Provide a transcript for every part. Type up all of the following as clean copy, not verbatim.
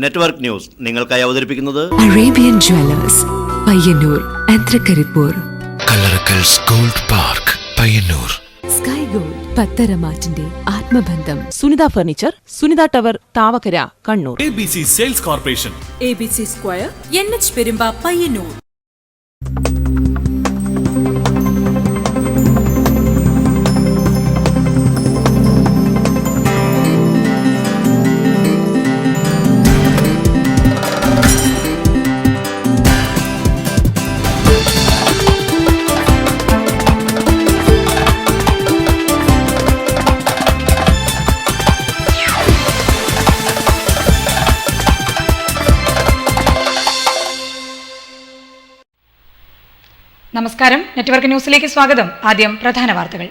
Network news നിങ്ങൾക്കായി അവതരിപ്പിക്കുന്നത് Arabian jewellers Payyanur and Thrikkaripur, Kallarakkals gold park Payyanur, sky gold പത്തരമാറ്റിന്റെ ആത്മബന്ധം, Sunitha furniture, Sunitha tower, Thavakkara, Kannur. ABC sales corporation, ABC square, NH Perumba, Payyanur. നമസ്കാരം, network ന്യൂസിലേക്ക് സ്വാഗതം. ആദ്യം പ്രധാന വാർത്തകൾ.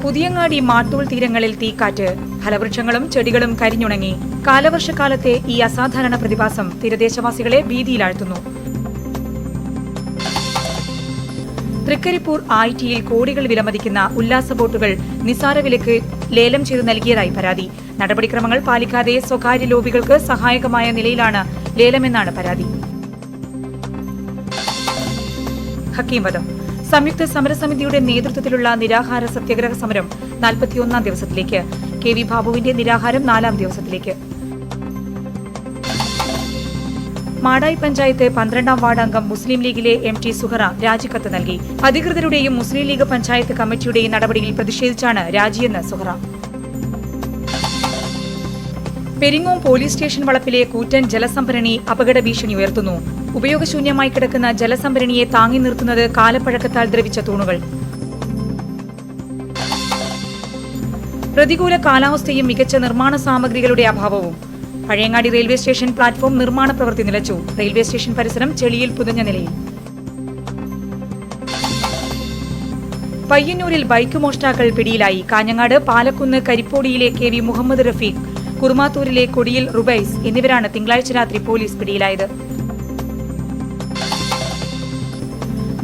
പുതിയങ്ങാടി മാട്ടൂൽ തീരങ്ങളിൽ തീക്കാറ്റ്, ഫലവൃക്ഷങ്ങളും ചെടികളും കരിഞ്ഞുണങ്ങി. കാലവർഷക്കാലത്തെ ഈ അസാധാരണ പ്രതിഭാസം തീരദേശവാസികളെ ഭീതിയിലാഴ്ത്തുന്നു. തൃക്കരിപ്പൂർ ആയിറ്റിയിൽ കോടികൾ വിലമതിക്കുന്ന ഉല്ലാസ ബോട്ടുകൾ നിസാര വിലക്ക് ലേലം ചെയ്തു നൽകിയതായി പരാതി. നടപടിക്രമങ്ങൾ പാലിക്കാതെ സ്വകാര്യ ലോബികൾക്ക് സഹായകമായ നിലയിലാണ് ലേലമെന്നാണ് പരാതി. ഹക്കീംവധം. സംയുക്ത സമരസമിതിയുടെ നേതൃത്വത്തിലുള്ള നിരാഹാര സത്യാഗ്രഹ സമരം 41 ദിവസത്തിലേക്ക്. KV ബാബുവിന്റെ നിരാഹാരം 4 ദിവസത്തിലേക്ക്. മാടായി പഞ്ചായത്ത് 12ാം വാർഡ് അംഗം മുസ്ലിം ലീഗിലെ MT സുഹറ രാജിക്കത്ത് നൽകി. അധികൃതരുടെയും മുസ്ലിം ലീഗ് പഞ്ചായത്ത് കമ്മിറ്റിയുടെയും നടപടിയിൽ പ്രതിഷേധിച്ചാണ് രാജിയെന്ന് സുഹറ. പെരിങ്ങോം പോലീസ് സ്റ്റേഷൻ വളപ്പിലെ കൂറ്റൻ ജലസംഭരണി അപകട ഭീഷണി ഉയർത്തുന്നു. ഉപയോഗശൂന്യമായി കിടക്കുന്ന ജലസംഭരണിയെ താങ്ങി നിർത്തുന്നത് കാലപ്പഴക്കത്താൽ ദ്രവിച്ച തൂണുകൾ. പ്രതികൂല കാലാവസ്ഥയും മികച്ച നിർമ്മാണ സാമഗ്രികളുടെ അഭാവവും. പഴയങ്ങാടി റെയിൽവേ സ്റ്റേഷൻ പ്ലാറ്റ്ഫോം നിർമ്മാണ പ്രവൃത്തി നിലച്ചു. റെയിൽവേ സ്റ്റേഷൻ പരിസരം ചെളിയിൽ പുതഞ്ഞ നിലയിൽ. പയ്യന്നൂരിൽ ബൈക്ക് മോഷ്ടാക്കൾ പിടിയിലായി. കാഞ്ഞങ്ങാട് പാലക്കുന്ന് കരിപ്പോടിയിലെ KV മുഹമ്മദ് റഫീഖ്, കുറുമാത്തൂരിലെ കൊടിയിൽ റുബൈസ് എന്നിവരാണ് തിങ്കളാഴ്ച രാത്രി പോലീസ് പിടിയിലായത്.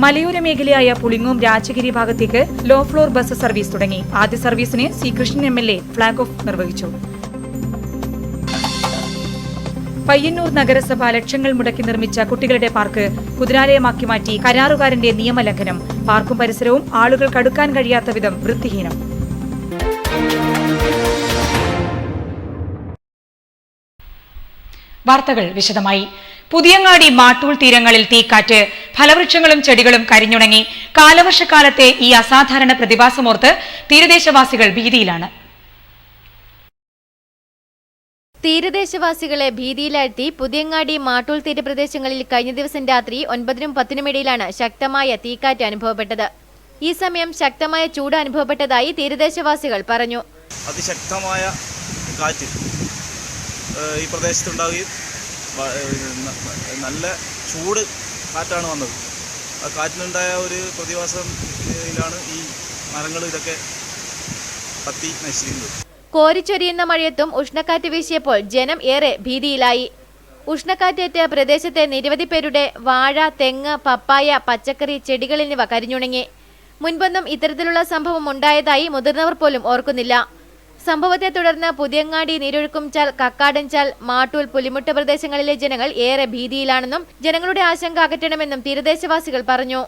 മലയോര മേഖലയായ പുളിങ്ങോം രാജഗിരി ഭാഗത്തേക്ക് ലോ ഫ്ലോർ ബസ് സർവീസ് തുടങ്ങി. ആദ്യ സർവീസിന് C. Krishnan MLA flag off നിർവഹിച്ചു. പയ്യന്നൂർ നഗരസഭ ലക്ഷങ്ങൾ മുടക്കി നിർമ്മിച്ച കുട്ടികളുടെ പാർക്ക് കുതിരാലയമാക്കി മാറ്റി. കരാറുകാരന്റെ നിയമലംഘനം. പാർക്കും പരിസരവും ആളുകൾക്ക് അടുക്കാൻ കഴിയാത്ത വിധം വൃത്തിഹീനം. വാർത്തകൾ വിശദമായി. പുതിയങ്ങാടി മാട്ടൂൽ തീരങ്ങളിൽ തീക്കാറ്റ്, ഫലവൃക്ഷങ്ങളും ചെടികളും കരിഞ്ഞുണങ്ങി. കാലവർഷക്കാലത്തെ ഈ അസാധാരണ പ്രതിഭാസമോർത്ത് തീരദേശവാസികൾ ഭീതിയിലാണ്. തീരദേശവാസികളെ ഭീതിയിലാഴ്ത്തി പുതിയങ്ങാടി മാട്ടൂൽ തീരപ്രദേശങ്ങളിൽ കഴിഞ്ഞ ദിവസം രാത്രി 9-നും 10-നും ഇടയിലാണ് ശക്തമായ തീക്കാറ്റ് അനുഭവപ്പെട്ടത്. ഈ സമയം ശക്തമായ ചൂട് അനുഭവപ്പെട്ടതായി തീരദേശവാസികൾ പറഞ്ഞു. അതിശക്തമായ കാറ്റ് ഈ പ്രദേശത്തുണ്ടാവുകയും നല്ല ചൂട് കാറ്റാണ് വന്നത്. ആ കാറ്റിനുണ്ടായ ഒരു പ്രതിഭാസത്തിലാണ് ഈ മരങ്ങൾ ഇതൊക്കെ കത്തി നശിക്കുന്നത്. കോരിച്ചൊരിയുന്ന മഴയത്തും ഉഷ്ണക്കാറ്റ് വീശിയപ്പോൾ ജനം ഏറെ ഭീതിയിലായി. ഉഷ്ണക്കാറ്റേറ്റ് പ്രദേശത്തെ നിരവധി പേരുടെ വാഴ, തെങ്ങ്, പപ്പായ, പച്ചക്കറി, ചെടികൾ എന്നിവ കരിഞ്ഞുണങ്ങി. മുൻപൊന്നും ഇത്തരത്തിലുള്ള സംഭവം ഉണ്ടായതായി മുതിർന്നവർ പോലും ഓർക്കുന്നില്ല. സംഭവത്തെ തുടർന്ന് പുതിയങ്ങാടി, നീരൊഴുക്കുംചാൽ, കക്കാടൻചാൽ, മാട്ടൂൽ, പുലിമുട്ട് പ്രദേശങ്ങളിലെ ജനങ്ങൾ ഏറെ ഭീതിയിലാണെന്നും ജനങ്ങളുടെ ആശങ്ക അകറ്റണമെന്നും തീരദേശവാസികൾ പറഞ്ഞു.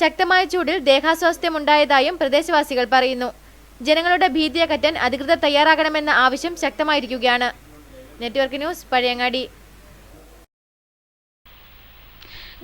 ശക്തമായ ചൂടിൽ ദേഹാസ്വാസ്ഥ്യമുണ്ടായതായും പ്രദേശവാസികൾ പറയുന്നു. ജനങ്ങളുടെ ഭീതി അകറ്റാൻ അധികൃതർ തയ്യാറാകണമെന്ന ആവശ്യം ശക്തമായിരിക്കുകയാണ്. Network news, Pazhayangadi.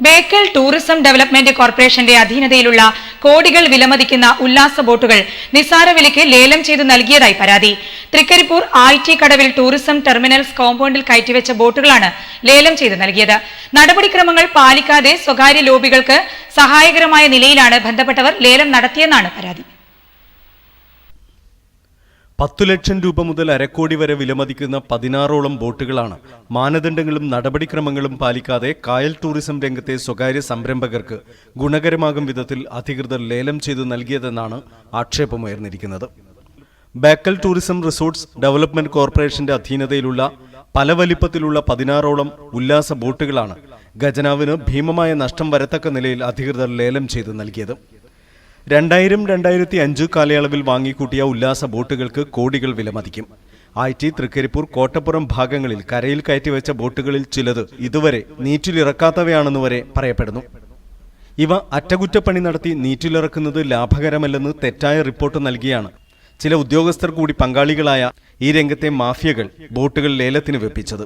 Bekal tourism development കോർപ്പറേഷന്റെ അധീനതയിലുള്ള കോടികൾ വിലമതിക്കുന്ന ഉല്ലാസ ബോട്ടുകൾ നിസാര വിലയ്ക്ക് ലേലം ചെയ്തു നൽകിയതായി പരാതി. തൃക്കരിപ്പൂർ ആയിറ്റി കടവിൽ ടൂറിസം ടെർമിനൽസ് കോമ്പൗണ്ടിൽ കയറ്റിവെച്ച ബോട്ടുകളാണ് ലേലം ചെയ്തു നൽകിയത്. നടപടിക്രമങ്ങൾ പാലിക്കാതെ സ്വകാര്യ ലോബികൾക്ക് സഹായകരമായ നിലയിലാണ് ബന്ധപ്പെട്ടവർ ലേലം നടത്തിയെന്നാണ് പരാതി. 10 ലക്ഷം രൂപ മുതൽ അരക്കോടി വരെ വിലമതിക്കുന്ന 16ഓളം ബോട്ടുകളാണ് മാനദണ്ഡങ്ങളും നടപടിക്രമങ്ങളും പാലിക്കാതെ കായൽ ടൂറിസം രംഗത്തെ സ്വകാര്യ സംരംഭകർക്ക് ഗുണകരമാകും വിധത്തിൽ അധികൃതർ ലേലം ചെയ്തു നൽകിയതെന്നാണ് ആക്ഷേപമുയർന്നിരിക്കുന്നത്. ബേക്കൽ ടൂറിസം റിസോർട്ട്സ് ഡെവലപ്മെന്റ് കോർപ്പറേഷന്റെ അധീനതയിലുള്ള പല വലിപ്പത്തിലുള്ള 16ഓളം ഉല്ലാസ ബോട്ടുകളാണ് ഖജനാവിന് ഭീമമായ നഷ്ടം വരത്തക്ക നിലയിൽ അധികൃതർ ലേലം ചെയ്തു നൽകിയത്. 2000-2005 കാലയളവിൽ വാങ്ങിക്കൂട്ടിയ ഉല്ലാസ ബോട്ടുകൾക്ക് കോടികൾ വിലമതിക്കും. IT, തൃക്കരിപ്പൂർ, കോട്ടപ്പുറം ഭാഗങ്ങളിൽ കരയിൽ കയറ്റിവെച്ച ബോട്ടുകളിൽ ചിലത് ഇതുവരെ നീറ്റിലിറക്കാത്തവയാണെന്ന് വരെ പറയപ്പെടുന്നു. ഇവ അറ്റകുറ്റപ്പണി നടത്തി നീറ്റിലിറക്കുന്നത് ലാഭകരമല്ലെന്ന് തെറ്റായ റിപ്പോർട്ട് നൽകിയാണ് ചില ഉദ്യോഗസ്ഥർ കൂടി പങ്കാളികളായ ഈ രംഗത്തെ മാഫിയകൾ ബോട്ടുകൾ ലേലത്തിന് വെപ്പിച്ചത്.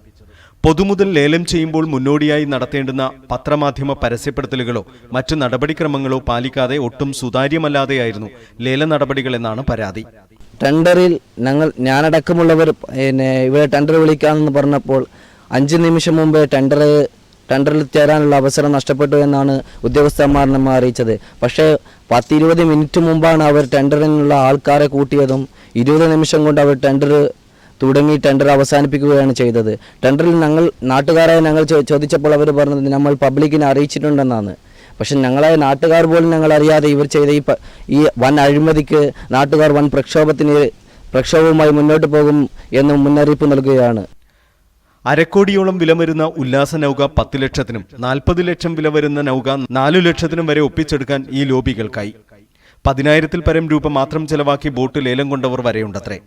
പൊതുമുതൽ ലേലം ചെയ്യുമ്പോൾ മുന്നോടിയായി നടത്തേണ്ടുന്ന പത്രമാധ്യമ പരസ്യപ്പെടുത്തലുകളോ മറ്റു നടപടിക്രമങ്ങളോ പാലിക്കാതെ ഒട്ടും സുതാര്യമല്ലാതെയായിരുന്നു ലേല നടപടികളെന്നാണ് പരാതി. ടെൻഡറിൽ ഞാനടക്കമുള്ളവർ ഇവിടെ ടെൻഡർ വിളിക്കാമെന്ന് പറഞ്ഞപ്പോൾ 5 നിമിഷം മുമ്പ് ടെൻഡറിൽ ചേരാനുള്ള അവസരം നഷ്ടപ്പെട്ടു എന്നാണ് ഉദ്യോഗസ്ഥന്മാർ നമ്മെ അറിയിച്ചത്. പക്ഷേ 10-20 മിനിറ്റ് മുമ്പാണ് അവർ ടെൻഡറിനുള്ള ആൾക്കാരെ കൂട്ടിയതും 20 നിമിഷം കൊണ്ട് അവർ ടെൻഡർ അവസാനിപ്പിക്കുകയാണ് ചെയ്തത്. ടെൻഡറിൽ നാട്ടുകാരായ ഞങ്ങൾ ചോദിച്ചപ്പോൾ അവർ പറഞ്ഞത് നമ്മൾ പബ്ലിക്കിനെ അറിയിച്ചിട്ടുണ്ടെന്നാണ്. പക്ഷെ ഞങ്ങളായ നാട്ടുകാർ പോലും ഞങ്ങൾ അറിയാതെ ഇവർ ചെയ്ത ഈ വൻ അഴിമതിക്ക് നാട്ടുകാർ വൻ പ്രക്ഷോഭവുമായി മുന്നോട്ട് പോകും എന്ന് മുന്നറിയിപ്പ് നൽകുകയാണ്. അരക്കോടിയോളം വില വരുന്ന ഉല്ലാസ നൗക 10 ലക്ഷത്തിനും 40 ലക്ഷം വില വരുന്ന നൗക 4 ലക്ഷത്തിനും വരെ ഒപ്പിച്ചെടുക്കാൻ ഈ ലോബികൾക്കായി. 10,000-ൽ പരം രൂപ മാത്രം ചെലവാക്കി ബോട്ട് ലേലം കൊണ്ടവർ വരെയുണ്ടത്രേ.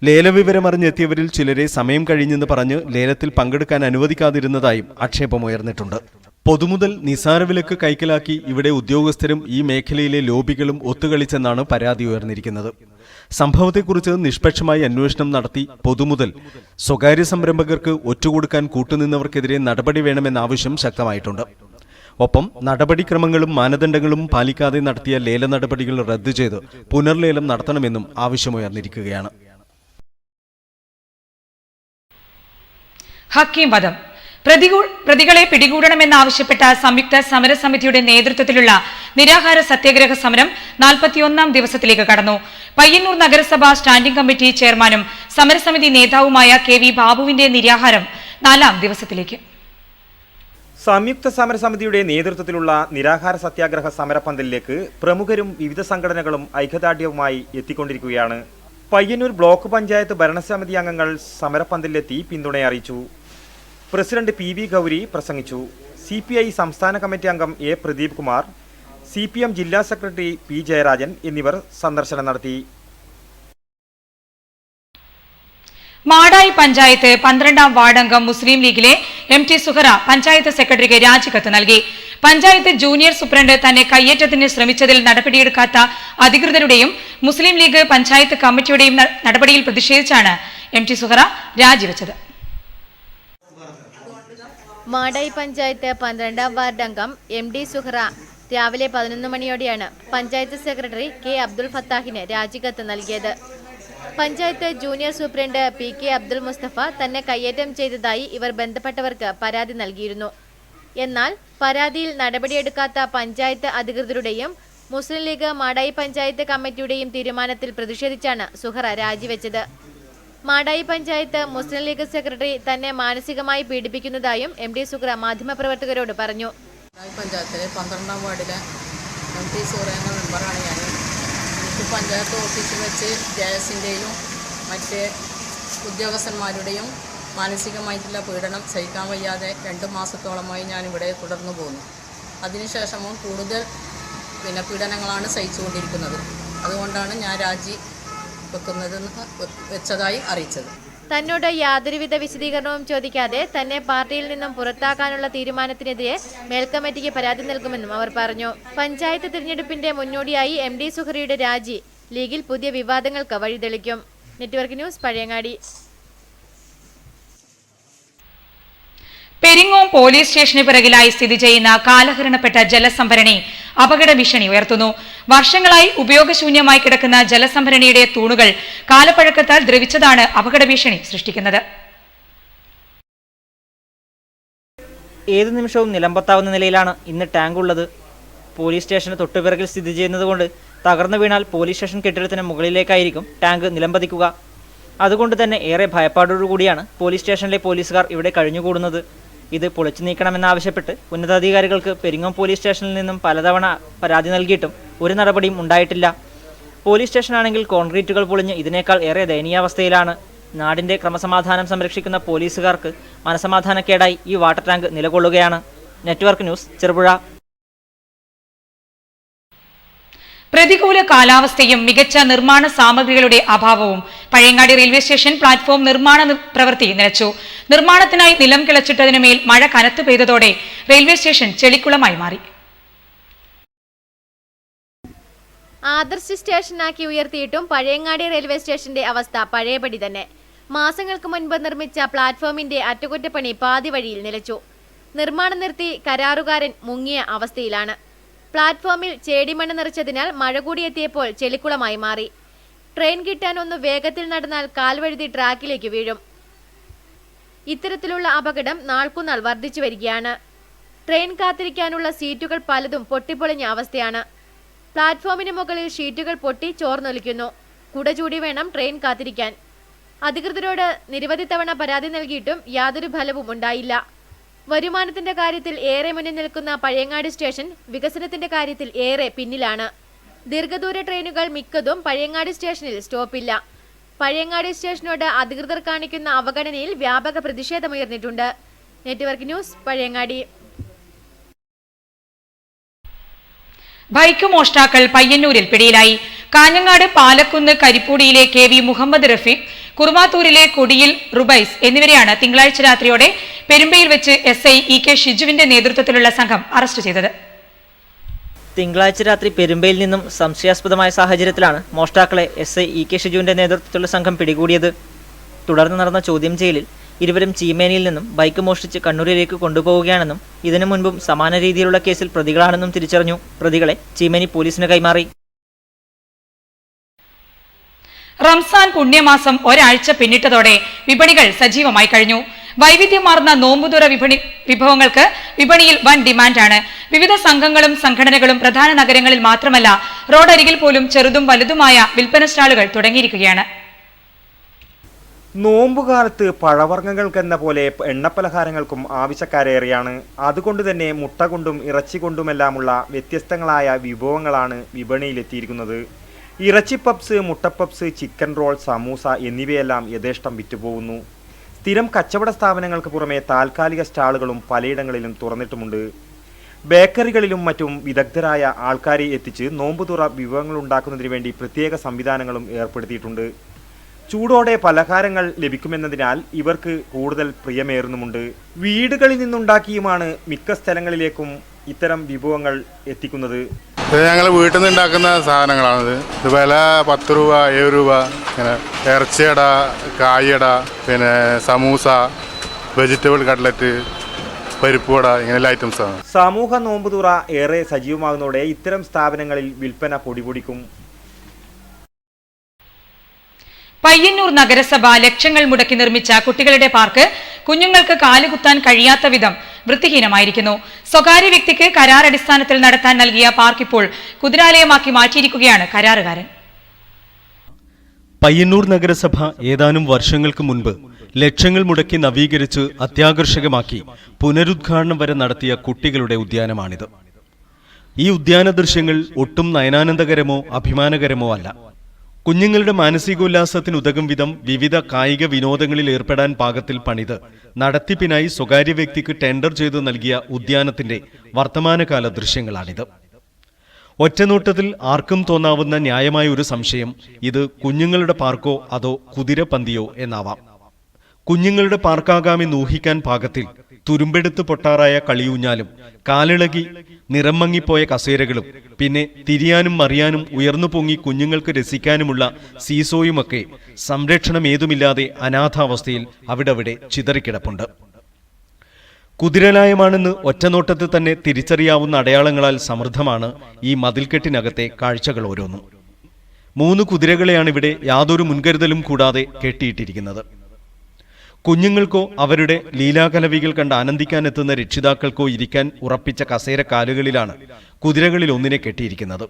ലേലവിവരമറിഞ്ഞെത്തിയവരിൽ ചിലരെ സമയം കഴിഞ്ഞെന്ന് പറഞ്ഞ് ലേലത്തിൽ പങ്കെടുക്കാൻ അനുവദിക്കാതിരുന്നതായും ആക്ഷേപമുയർന്നിട്ടുണ്ട്. പൊതുമുതൽ നിസാരവിലക്ക് കൈക്കലാക്കി ഇവിടെ ഉദ്യോഗസ്ഥരും ഈ മേഖലയിലെ ലോബികളും ഒത്തുകളിച്ചെന്നാണ് പരാതി ഉയർന്നിരിക്കുന്നത്. സംഭവത്തെക്കുറിച്ച് നിഷ്പക്ഷമായി അന്വേഷണം നടത്തി പൊതുമുതൽ സ്വകാര്യ സംരംഭകർക്ക് ഒറ്റുകൊടുക്കാൻ കൂട്ടുനിന്നവർക്കെതിരെ നടപടി വേണമെന്ന ആവശ്യം ശക്തമായിട്ടുണ്ട്. ഒപ്പം നടപടിക്രമങ്ങളും മാനദണ്ഡങ്ങളും പാലിക്കാതെ നടത്തിയ ലേല നടപടികൾ റദ്ദു ചെയ്ത് പുനർലേലം നടത്തണമെന്നും ആവശ്യമുയർന്നിരിക്കുകയാണ്. ഹക്കീം വധം പ്രതികളെ പിടികൂടണമെന്നാവശ്യപ്പെട്ട സംയുക്ത സമരസമിതിയുടെ നേതൃത്വത്തിലുള്ള നിരാഹാര സത്യാഗ്രഹ സമരം 41-ാം ദിവസത്തിലേക്ക് കടന്നു. പയ്യന്നൂർ നഗരസഭ സ്റ്റാൻഡിംഗ് കമ്മിറ്റി ചെയർമാനും സമരസമിതി നേതാവുമായ KV ബാബുവിന്റെ നിരാഹാരം 4-ാം ദിവസത്തിലേക്ക്. സംയുക്ത സമരസമിതിയുടെ നേതൃത്വത്തിലുള്ള നിരാഹാര സത്യാഗ്രഹ സമരപന്തലിലേക്ക് പ്രമുഖരും വിവിധ സംഘടനകളും ഐക്യദാർഢ്യവുമായി എത്തിക്കൊണ്ടിരിക്കുകയാണ്. പയ്യന്നൂർ ബ്ലോക്ക് പഞ്ചായത്ത് ഭരണസമിതി അംഗങ്ങൾ സമരപന്തലിലെത്തി പിന്തുണയറിയിച്ചു. പ്രസിഡന്റ് PV ഗൗരി പ്രസംഗിച്ചു. CPI സംസ്ഥാന കമ്മിറ്റി അംഗം A പ്രദീപ് കുമാർ, CPM ജില്ലാ സെക്രട്ടറി P ജയരാജൻ എന്നിവർ സന്ദർശനം നടത്തി. മാടായി പഞ്ചായത്ത് 12-ാം വാർഡ് അംഗം മുസ്ലിം ലീഗിലെ MT സുഹറ പഞ്ചായത്ത് സെക്രട്ടറിക്ക് രാജിക്കത്ത് നൽകി. പഞ്ചായത്ത് ജൂനിയർ സൂപ്രണ്ട് തന്നെ കയ്യേറ്റത്തിന് ശ്രമിച്ചതിൽ നടപടിയെടുക്കാത്ത അധികൃതരുടെയും മുസ്ലിം ലീഗ് പഞ്ചായത്ത് കമ്മിറ്റിയുടെയും നടപടിയിൽ പ്രതിഷേധിച്ചാണ് MT സുഹറ രാജിവെച്ചത്. മാടായി പഞ്ചായത്ത് 12-ാം വാർഡ് അംഗം MD സുഹറ രാവിലെ 11 മണിയോടെയാണ് പഞ്ചായത്ത് സെക്രട്ടറി K അബ്ദുൽ ഫത്താഹിന് രാജിക്കത്ത് നൽകിയത്. Panchayat junior superintendent PK Abdul Mustafa തന്നെ കയ്യേറ്റം ചെയ്തതായി ഇവർ ബന്ധപ്പെട്ടവർക്ക് പരാതി നൽകിയിരുന്നു. എന്നാൽ പരാതിയിൽ നടപടിയെടുക്കാത്ത പഞ്ചായത്ത് അധികൃതരുടെയും മുസ്ലിം ലീഗ് മാടായി പഞ്ചായത്ത് കമ്മിറ്റിയുടെയും തീരുമാനത്തിൽ പ്രതിഷേധിച്ചാണ് സുഹറ രാജിവെച്ചത്. മാടായി പഞ്ചായത്ത് മുസ്ലിം ലീഗ് സെക്രട്ടറി തന്നെ മാനസികമായി പീഡിപ്പിക്കുന്നതായും MD സുഹറ മാധ്യമപ്രവർത്തകരോട് പറഞ്ഞു. പഞ്ചായത്തിലെ 12-ാം വാർഡിലെ MT സുഹറ എന്ന മെമ്പറാണ് ഞാൻ. എനിക്ക് പഞ്ചായത്ത് ഓഫീസിൽ വെച്ച് ജയസിൻ്റെയും മറ്റ് ഉദ്യോഗസ്ഥന്മാരുടെയും മാനസികമായിട്ടുള്ള പീഡനം സഹിക്കാൻ വയ്യാതെ 2 മാസത്തോളമായി ഞാനിവിടെ തുടർന്നു പോകുന്നു. അതിനുശേഷവും കൂടുതൽ പീഡനങ്ങളാണ് സഹിച്ചുകൊണ്ടിരിക്കുന്നത്. അതുകൊണ്ടാണ് ഞാൻ രാജി വെച്ചതായി അറിയിച്ചത്. തന്നോട് യാതൊരുവിധ വിശദീകരണവും ചോദിക്കാതെ തന്നെ പാർട്ടിയിൽ നിന്നും പുറത്താക്കാനുള്ള തീരുമാനത്തിനെതിരെ മേൽക്കമ്മിറ്റിക്ക് പരാതി നൽകുമെന്നും അവർ പറഞ്ഞു. പഞ്ചായത്ത് തിരഞ്ഞെടുപ്പിന്റെ മുന്നോടിയായി MD സുഹറയുടെ രാജി ലീഗിൽ പുതിയ വിവാദങ്ങൾക്ക് വഴിതെളിക്കും. Network news, Pazhayangadi. Peringome police സ്റ്റേഷന് പിറകിലായി സ്ഥിതി ചെയ്യുന്ന കാലഹരണപ്പെട്ട ജലസംഭരണി അപകട ഭീഷണി ഉയർത്തുന്നു. വർഷങ്ങളായി ഉപയോഗശൂന്യമായി കിടക്കുന്ന ജലസംഭരണിയുടെ തൂണുകൾ കാലപ്പഴക്കത്താൽ ദ്രവിച്ചതാണ് അപകട ഭീഷണി സൃഷ്ടിക്കുന്നത്. ഏതു നിമിഷവും നിലംപൊത്താവുന്ന നിലയിലാണ് ഇന്ന് ടാങ്ക് ഉള്ളത്. പോലീസ് സ്റ്റേഷന് തൊട്ടുപിറകിൽ സ്ഥിതി ചെയ്യുന്നതുകൊണ്ട് തകർന്നു വീണാൽ പോലീസ് സ്റ്റേഷൻ കെട്ടിടത്തിന് മുകളിലേക്കായിരിക്കും ടാങ്ക് നിലംപതിക്കുക. അതുകൊണ്ട് തന്നെ ഏറെ ഭയപ്പാടോടുകൂടിയാണ് പോലീസ് സ്റ്റേഷനിലെ പോലീസുകാർ ഇവിടെ കഴിഞ്ഞുകൂടുന്നത്. ഇത് പൊളിച്ചു നീക്കണമെന്നാവശ്യപ്പെട്ട് ഉന്നതാധികാരികൾക്ക് പെരിങ്ങോം പോലീസ് സ്റ്റേഷനിൽ നിന്നും പലതവണ പരാതി നൽകിയിട്ടും ഒരു നടപടിയും ഉണ്ടായിട്ടില്ല. പോലീസ് സ്റ്റേഷനാണെങ്കിൽ കോൺക്രീറ്റുകൾ പൊളിഞ്ഞ് ഇതിനേക്കാൾ ഏറെ ദയനീയാവസ്ഥയിലാണ്. നാടിന്റെ ക്രമസമാധാനം സംരക്ഷിക്കുന്ന പോലീസുകാർക്ക് മനസമാധാനക്കേടായി ഈ വാട്ടർ ടാങ്ക് നിലകൊള്ളുകയാണ്. Network news, Cherupuzha. പ്രതികൂല കാലാവസ്ഥയും മികച്ച നിർമ്മാണ സാമഗ്രികളുടെ അഭാവവും പഴയങ്ങാടി റെയിൽവേ സ്റ്റേഷൻ പ്ലാറ്റ്ഫോം നിർമ്മാണ പ്രവൃത്തി നിലച്ചു. നിർമ്മാണത്തിനായി നിലം കിളച്ചിട്ടതിനുമേൽ മഴ കനത്തു പെയ്തതോടെ റെയിൽവേ സ്റ്റേഷൻ ചെളിക്കുളമായി മാറി. ആദർശ സ്റ്റേഷനാക്കി ഉയർത്തിയിട്ടും പഴയങ്ങാടി റെയിൽവേ സ്റ്റേഷന്റെ അവസ്ഥ പഴയപടി തന്നെ. മാസങ്ങൾക്ക് മുൻപ് നിർമ്മിച്ച പ്ലാറ്റ്ഫോമിന്റെ അറ്റകുറ്റപ്പണി പാതി വഴിയിൽ നിലച്ചു. നിർമ്മാണം നിർത്തി കരാറുകാരൻ മുങ്ങിയ അവസ്ഥയിലാണ്. പ്ലാറ്റ്ഫോമിൽ ചേടിമണ്ണ് നിറച്ചതിനാൽ മഴ കൂടിയെത്തിയപ്പോൾ ചെളിക്കുളമായി മാറി. ട്രെയിൻ കിട്ടാൻ ഒന്ന് വേഗത്തിൽ നടന്നാൽ കാൽവഴുതി ട്രാക്കിലേക്ക് വീഴും. ഇത്തരത്തിലുള്ള അപകടം നാൾക്കുനാൾ വർദ്ധിച്ചു വരികയാണ്. ട്രെയിൻ കാത്തിരിക്കാനുള്ള സീറ്റുകൾ പലതും പൊട്ടിപ്പൊളിഞ്ഞ അവസ്ഥയാണ്. പ്ലാറ്റ്ഫോമിന് മുകളിൽ ഷീറ്റുകൾ പൊട്ടി ചോർന്നൊലിക്കുന്നു. കുട ചൂടി വേണം ട്രെയിൻ കാത്തിരിക്കാൻ. അധികൃതരോട് നിരവധി തവണ പരാതി നൽകിയിട്ടും യാതൊരു ഫലവും ഉണ്ടായില്ല. വരുമാനത്തിന്റെ കാര്യത്തിൽ ഏറെ മുന്നിൽ നിൽക്കുന്ന പഴയങ്ങാടി സ്റ്റേഷൻ വികസനത്തിന്റെ കാര്യത്തിൽ ഏറെ പിന്നിലാണ്. ദീർഘദൂര ട്രെയിനുകൾ മിക്കതും പഴയങ്ങാടി സ്റ്റേഷനിൽ സ്റ്റോപ്പില്ല. പഴയങ്ങാടി സ്റ്റേഷനോട് അധികൃതർ കാണിക്കുന്ന അവഗണനയിൽ വ്യാപക പ്രതിഷേധമുയർന്നിട്ടുണ്ട്. Network news, Pazhayangadi. ബൈക്ക് മോഷ്ടാക്കൾ പയ്യന്നൂരിൽ പിടിയിലായി. കാഞ്ഞങ്ങാട് പാലക്കുന്ന് കരിപ്പൂടിയിലെ KV മുഹമ്മദ് റഫീഖ്, കുറുമാത്തൂരിലെ കൊടിയിൽ റുബൈസ് എന്നിവരെയാണ് തിങ്കളാഴ്ച രാത്രിയോടെ പെരുമ്പയിൽ വെച്ച് SI EK ഷിജുവിന്റെ നേതൃത്വത്തിലുള്ള സംഘം അറസ്റ്റ് ചെയ്തത്. തിങ്കളാഴ്ച രാത്രി പെരുമ്പയിൽ നിന്നും സംശയാസ്പദമായ സാഹചര്യത്തിലാണ് മോഷ്ടാക്കളെ SI EK ഷിജുവിന്റെ നേതൃത്വത്തിലുള്ള സംഘം പിടികൂടിയത്. തുടർന്ന് നടന്ന ചോദ്യം ചെയ്യലിൽ ഇരുവരും ചീമേനിയിൽ നിന്നും ബൈക്ക് മോഷ്ടിച്ച് കണ്ണൂരിലേക്ക് കൊണ്ടുപോവുകയാണെന്നും ഇതിനു മുൻപും സമാന രീതിയിലുള്ള കേസിൽ പ്രതികളാണെന്നും തിരിച്ചറിഞ്ഞു. പ്രതികളെ ചീമേനി പോലീസിന് കൈമാറി. റംസാൻ പുണ്യമാസം ഒരാഴ്ച പിന്നിട്ടതോടെ വിപണികൾ സജീവമായി കഴിഞ്ഞു. വൈവിധ്യമാർന്ന നോമ്പുതുറ വിഭവങ്ങൾക്ക് വിപണിയിൽ വൻ ഡിമാൻഡാണ്. വിവിധ സംഘങ്ങളും സംഘടനകളും പ്രധാന നഗരങ്ങളിൽ മാത്രമല്ല റോഡരികിൽ പോലും ചെറുതും വലുതുമായ വിൽപ്പന സ്റ്റാളുകൾ തുടങ്ങിയിരിക്കുകയാണ്. നോമ്പുകാലത്ത് പഴവർഗ്ഗങ്ങൾക്കെന്ന പോലെ എണ്ണപ്പലഹാരങ്ങൾക്കും ആവശ്യക്കാരേറെയാണ്. അതുകൊണ്ട് തന്നെ മുട്ട കൊണ്ടും ഇറച്ചി കൊണ്ടുമെല്ലാമുള്ള വ്യത്യസ്തങ്ങളായ വിഭവങ്ങളാണ് വിപണിയിലെത്തിയിരിക്കുന്നത്. ഇറച്ചി പപ്സ്, മുട്ട പപ്സ്, ചിക്കൻ റോൾ, സമൂസ എന്നിവയെല്ലാം യഥേഷ്ടം വിറ്റുപോകുന്നു. സ്ഥിരം കച്ചവട സ്ഥാപനങ്ങൾക്ക് പുറമെ താൽക്കാലിക സ്റ്റാളുകളും പലയിടങ്ങളിലും തുറന്നിട്ടുമുണ്ട്. ബേക്കറികളിലും മറ്റും വിദഗ്ധരായ ആൾക്കാരെ എത്തിച്ച് നോമ്പുതുറ വിഭവങ്ങൾ ഉണ്ടാക്കുന്നതിന് വേണ്ടി പ്രത്യേക സംവിധാനങ്ങളും ഏർപ്പെടുത്തിയിട്ടുണ്ട്. ചൂടോടെ പലഹാരങ്ങൾ ലഭിക്കുമെന്നതിനാൽ ഇവർക്ക് കൂടുതൽ പ്രിയമേറുന്നുമുണ്ട്. വീടുകളിൽ നിന്നുണ്ടാക്കിയുമാണ് മിക്ക സ്ഥലങ്ങളിലേക്കും ഇത്തരം വിഭവങ്ങൾ എത്തിക്കുന്നത്. ഇത് ഞങ്ങൾ വീട്ടിൽ നിന്ന് ഉണ്ടാക്കുന്ന സാധനങ്ങളാണിത്. ഇത് വില 10 രൂപ, 7 രൂപ. ഇങ്ങനെ ഇറച്ചിയട, കായട, പിന്നെ സമൂസ, വെജിറ്റബിൾ കട്ട്ലറ്റ്, പരിപ്പുവട, ഇങ്ങനെയുള്ള ഐറ്റംസാണ്. സമൂഹ നോമ്പുതുറ ഏറെ സജീവമാകുന്നതോടെ ഇത്തരം സ്ഥാപനങ്ങളിൽ വിൽപ്പന പൊടിപൊടിക്കും. പയ്യന്നൂർ നഗരസഭ ലക്ഷങ്ങൾ മുടക്കി നിർമ്മിച്ച കുട്ടികളുടെ പാർക്ക് കുഞ്ഞുങ്ങൾക്ക് കാലുകുത്താൻ കഴിയാത്ത വിധം വൃത്തിഹീനമായിരിക്കുന്നു. സ്വകാര്യ വ്യക്തിക്ക് കരാറടിസ്ഥാനത്തിൽ നടത്താൻ നൽകിയ പാർക്ക് ഇപ്പോൾ കുതിരാലയമാക്കി മാറ്റിയിരിക്കുകയാണ് കരാറുകാരൻ. പയ്യന്നൂർ നഗരസഭ ഏതാനും വർഷങ്ങൾക്ക് മുൻപ് ലക്ഷങ്ങൾ മുടക്കി നവീകരിച്ച് അത്യാകർഷകമാക്കി പുനരുദ്ഘാടനം വരെ നടത്തിയ കുട്ടികളുടെ ഉദ്യാനമാണിത്. ഈ ഉദ്യാന ദൃശ്യങ്ങൾ ഒട്ടും നയനാനന്ദകരമോ അഭിമാനകരമോ അല്ല. കുഞ്ഞുങ്ങളുടെ മാനസികോല്ലാസത്തിനുതകും വിധം വിവിധ കായിക വിനോദങ്ങളിൽ ഏർപ്പെടാൻ പാകത്തിൽ പണിത് നടത്തിപ്പിനായി സ്വകാര്യ വ്യക്തിക്ക് ടെൻഡർ ചെയ്തു നൽകിയ ഉദ്യാനത്തിന്റെ വർത്തമാനകാല ദൃശ്യങ്ങളാണിത്. ഒറ്റനോട്ടത്തിൽ ആർക്കും തോന്നാവുന്ന ന്യായമായ ഒരു സംശയം, ഇത് കുഞ്ഞുങ്ങളുടെ പാർക്കോ അതോ കുതിരപ്പന്തിയോ എന്നാവാം. കുഞ്ഞുങ്ങളുടെ പാർക്കാകാമെന്ന് ഊഹിക്കാൻ പാകത്തിൽ തുരുമ്പെടുത്ത് പൊട്ടാറായ കളിയൂഞ്ഞാലും കാലിളകി നിറം മങ്ങിപ്പോയ കസേരകളും പിന്നെ തിരിയാനും മറിയാനും ഉയർന്നു പൊങ്ങി കുഞ്ഞുങ്ങൾക്ക് രസിക്കാനുമുള്ള സീസോയുമൊക്കെ സംരക്ഷണം ഏതുമില്ലാതെ അനാഥാവസ്ഥയിൽ അവിടവിടെ ചിതറിക്കിടപ്പുണ്ട്. കുതിരലായമാണെന്ന് ഒറ്റനോട്ടത്തിൽ തന്നെ തിരിച്ചറിയാവുന്ന അടയാളങ്ങളാൽ സമൃദ്ധമാണ് ഈ മതിൽക്കെട്ടിനകത്തെ കാഴ്ചകൾ ഓരോന്നും. 3 കുതിരകളെയാണ് ഇവിടെ യാതൊരു മുൻകരുതലും കൂടാതെ കെട്ടിയിട്ടിരിക്കുന്നത്. കുഞ്ഞുങ്ങൾക്കോ അവരുടെ ലീലാകലവികൾ കണ്ട് ആനന്ദിക്കാനെത്തുന്ന രക്ഷിതാക്കൾക്കോ ഇരിക്കാൻ ഉറപ്പിച്ച കസേര കാലുകളിലാണ് കുതിരകളിൽ ഒന്നിനെ കെട്ടിയിരിക്കുന്നത്.